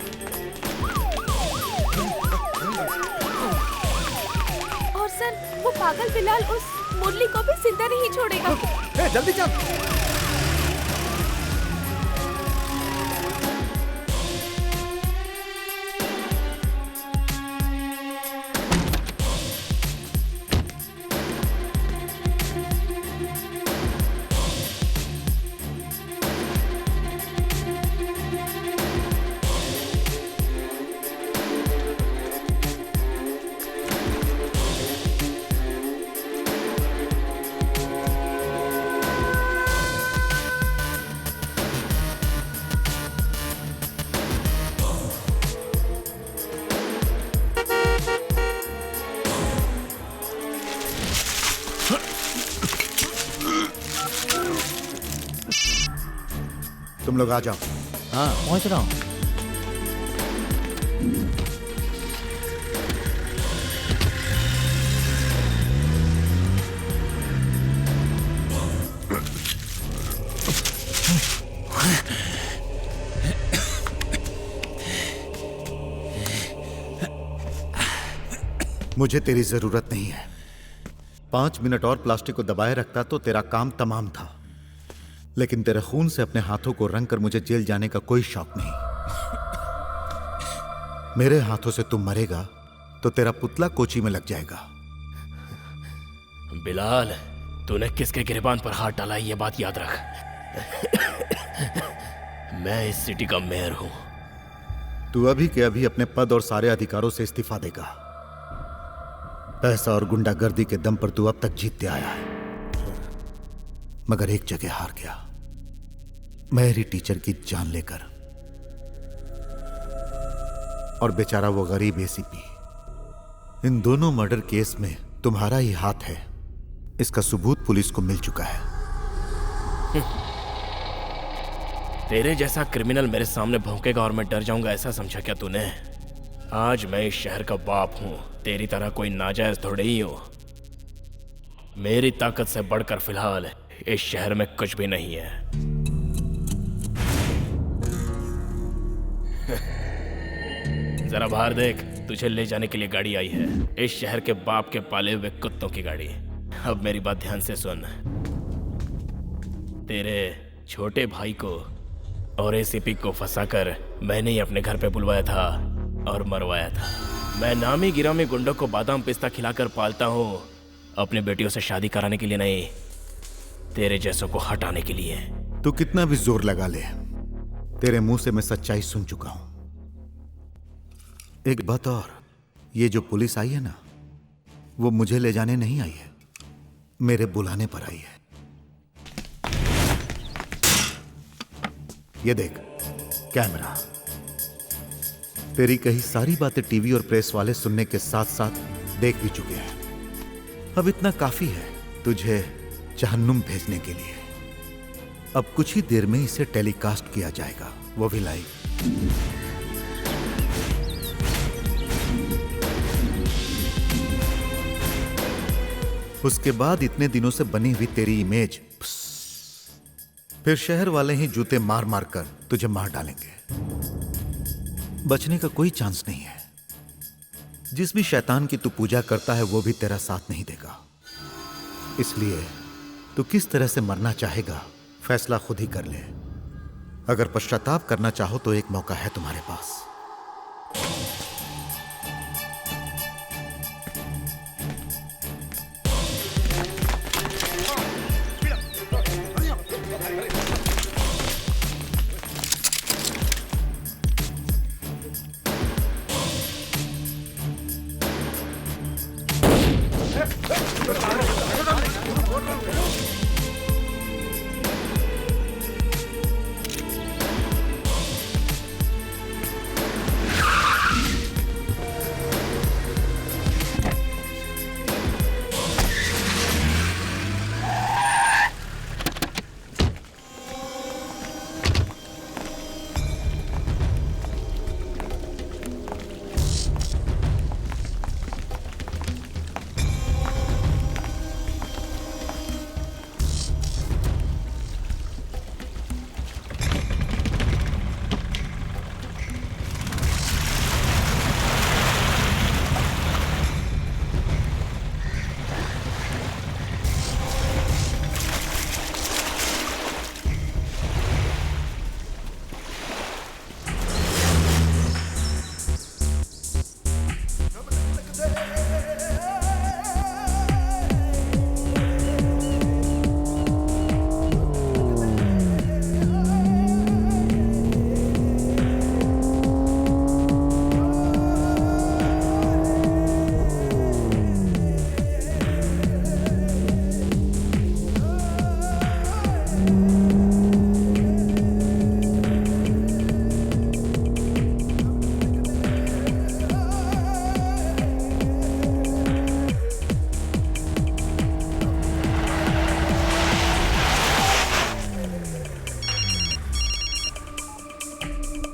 और सर, वो पागल बिलाल उस मुरली को भी जिंदा नहीं छोड़ेगा।
जल्दी चल।
तुम लोग आ जाओ।
हाँ पहुंच रहा हूँ।
मुझे तेरी जरूरत नहीं है। 5 मिनट और प्लास्टिक को दबाए रखता तो तेरा काम तमाम था, लेकिन तेरे खून से अपने हाथों को रंग कर मुझे जेल जाने का कोई शौक नहीं। मेरे हाथों से तुम मरेगा तो तेरा पुतला कोची में लग जाएगा।
बिलाल, तूने किसके गिरबान पर हाथ डाला है, ये बात याद रख। मैं इस सिटी का मेयर हूं।
तू अभी के अभी अपने पद और सारे अधिकारों से इस्तीफा देगा। पैसा और गुंडागर्दी के दम पर तू अब तक जीतते आया है, मगर एक जगह हार गया, मेरी टीचर की जान लेकर। और बेचारा वो गरीब एसीपी। इन दोनों मर्डर केस में तुम्हारा ही हाथ है, इसका सबूत पुलिस को मिल चुका है।
तेरे जैसा क्रिमिनल मेरे सामने भौंकेगा और मैं डर जाऊंगा, ऐसा समझा क्या तूने? आज मैं इस शहर का बाप हूं, तेरी तरह कोई नाजायज थोड़े ही हूं। मेरी ताकत से बढ़कर फिलहाल इस शहर में कुछ भी नहीं है। जरा बाहर देख, तुझे ले जाने के लिए गाड़ी आई है, इस शहर के बाप के पाले हुए कुत्तों की गाड़ी। अब मेरी बात ध्यान से सुन। तेरे छोटे भाई को और एसीपी को फंसाकर मैंने ही अपने घर पे बुलवाया था और मरवाया था। मैं नामी गिरामी गुंडों को बादाम पिस्ता खिलाकर पालता हूँ, अपने बेटियों से शादी कराने के लिए नहीं, तेरे जैसों को हटाने के लिए।
तू कितना भी जोर लगा ले, तेरे मुंह से मैं सच्चाई सुन चुका हूं। एक बात और, ये जो पुलिस आई है ना, वो मुझे ले जाने नहीं आई है, मेरे बुलाने पर आई है। ये देख कैमरा। तेरी कही सारी बातें टीवी और प्रेस वाले सुनने के साथ साथ देख भी चुके हैं। अब इतना काफी है तुझे जहन्नुम भेजने के लिए। अब कुछ ही देर में इसे टेलीकास्ट किया जाएगा, वो भी लाइव। उसके बाद इतने दिनों से बनी हुई तेरी इमेज, फिर शहर वाले ही जूते मार मार कर तुझे मार डालेंगे। बचने का कोई चांस नहीं है। जिस भी शैतान की तू पूजा करता है वो भी तेरा साथ नहीं देगा। इसलिए तू किस तरह से मरना चाहेगा फैसला खुद ही कर ले। अगर पश्चाताप करना चाहो तो एक मौका है तुम्हारे पास।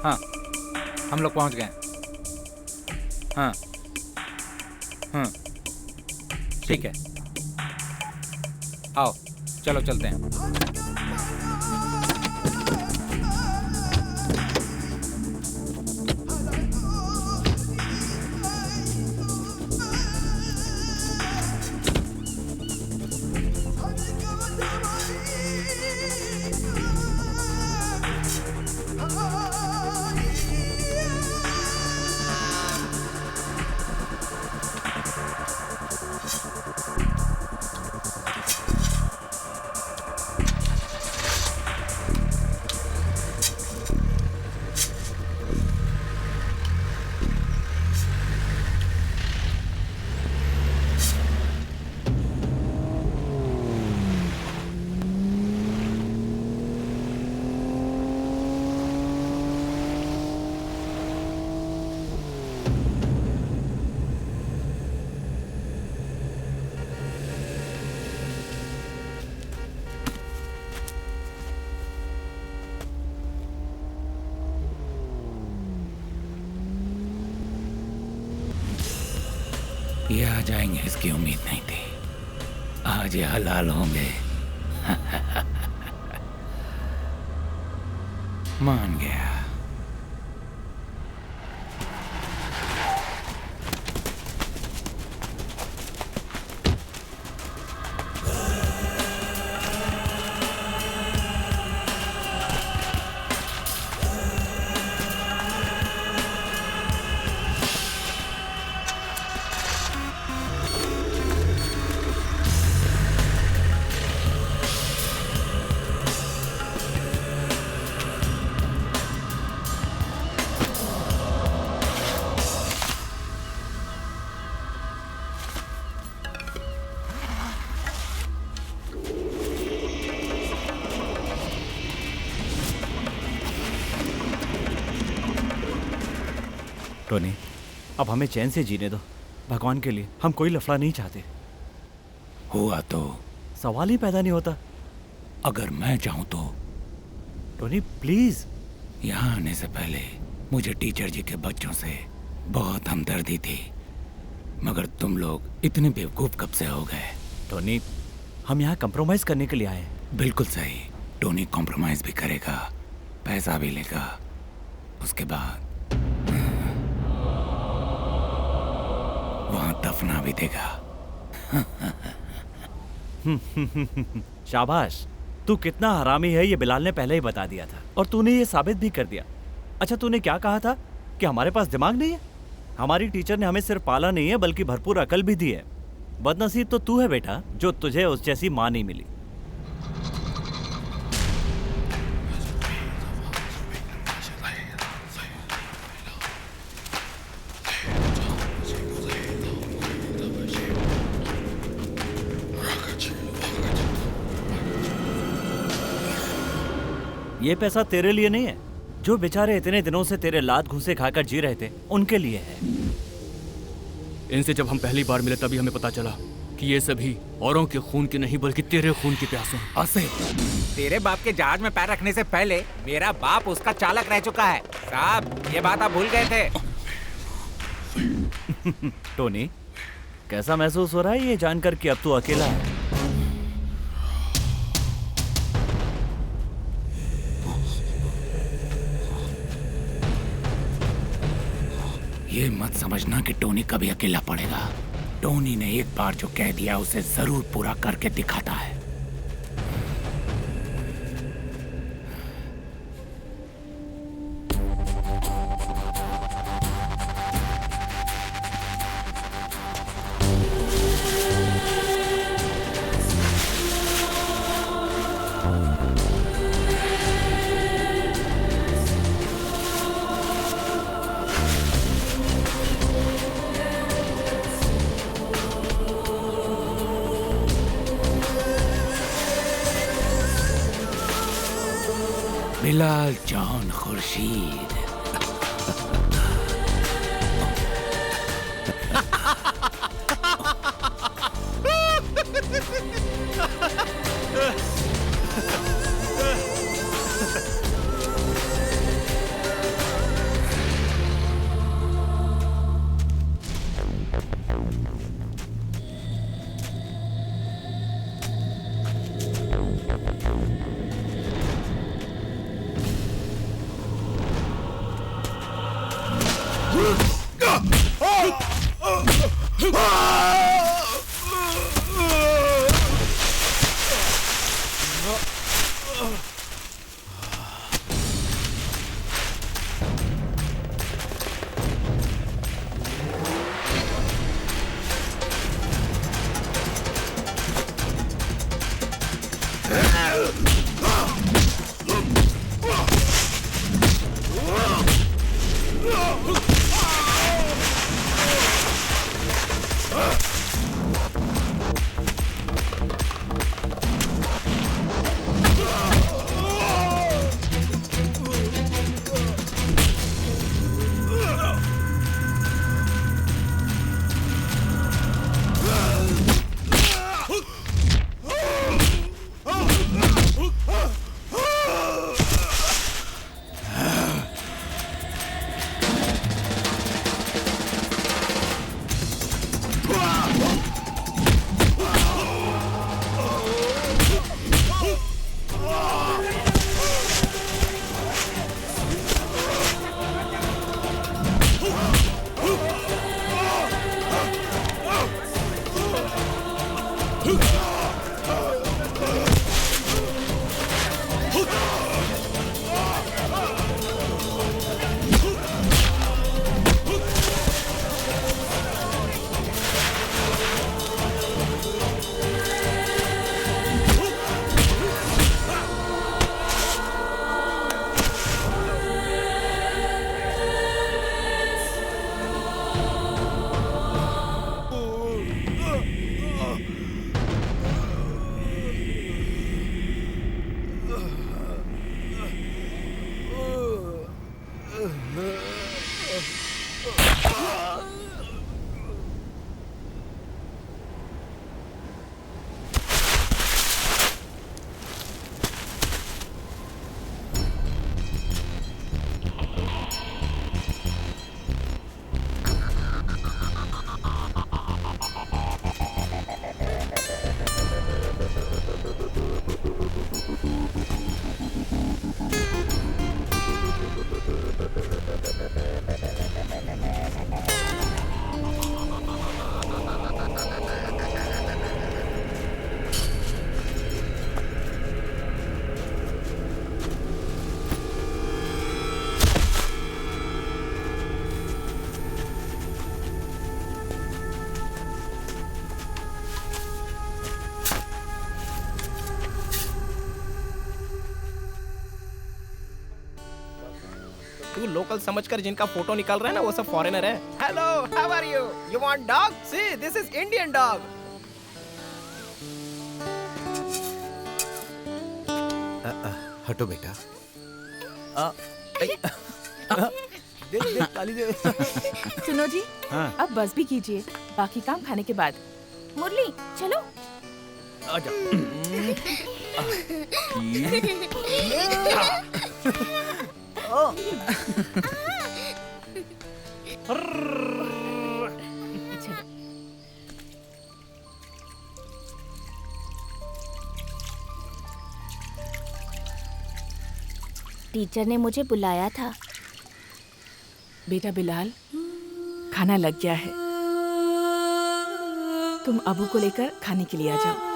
हाँ, हम लोग पहुंच गए। हाँ हाँ ठीक है, आओ चलो चलते हैं। ये आ जाएंगे इसकी उम्मीद नहीं थी। आज ये हलाल होंगे। मान गया।
टोनी, अब हमें चैन से जीने दो। भगवान के लिए हम कोई लफड़ा नहीं चाहते।
हुआ तो
सवाल ही पैदा नहीं होता।
अगर मैं चाहूं तो।
Tony please.
यहाँ आने से पहले मुझे टीचर जी के बच्चों से बहुत हमदर्दी थी, मगर तुम लोग इतने बेवकूफ कब से हो गए?
टोनी, हम यहाँ कंप्रोमाइज करने के लिए आए हैं।
बिल्कुल सही। टोनी कॉम्प्रोमाइज भी करेगा, पैसा भी लेगा, उसके बाद वहां दफना भी देगा।
शाबाश, तू कितना हरामी है ये बिलाल ने पहले ही बता दिया था और तूने ये साबित भी कर दिया। अच्छा, तूने क्या कहा था कि हमारे पास दिमाग नहीं है? हमारी टीचर ने हमें सिर्फ पाला नहीं है बल्कि भरपूर अकल भी दी है। बदनसीब तो तू है बेटा जो तुझे उस जैसी माँ नहीं मिली। ये पैसा तेरे लिए नहीं है, जो बेचारे इतने दिनों से तेरे लात घूसे खाकर जी रहे थे उनके लिए है।
इनसे जब हम पहली बार मिले तभी हमें पता चला कि ये सभी औरों के खून की नहीं बल्कि तेरे खून की प्यासे हैं।
असे, तेरे बाप के जहाज में पैर रखने से पहले मेरा बाप उसका चालक रह चुका है। साहब, ये बात आप भूल गए थे।
टोनी, कैसा महसूस हो रहा है ये जानकर कि अब तू अकेला है?
ये मत समझना कि टोनी कभी अकेला पड़ेगा। टोनी ने एक बार जो कह दिया उसे जरूर पूरा करके दिखाता है। बिलाल जॉन खुर्शीद।
तू लोकल समझकर जिनका फोटो निकाल रहा है ना वो सब फॉरेनर है। Hello, how are you? You want dog? See this is Indian dog.
हटो बेटा।
देख काली दे।
सुनो जी,
हाँ।
अब बस भी कीजिए, बाकी काम खाने के बाद।
मुरली चलो।
आजा।
टीचर ने मुझे बुलाया था।
बेटा बिलाल, खाना लग गया है, तुम अबू को लेकर खाने के लिए आ जाओ।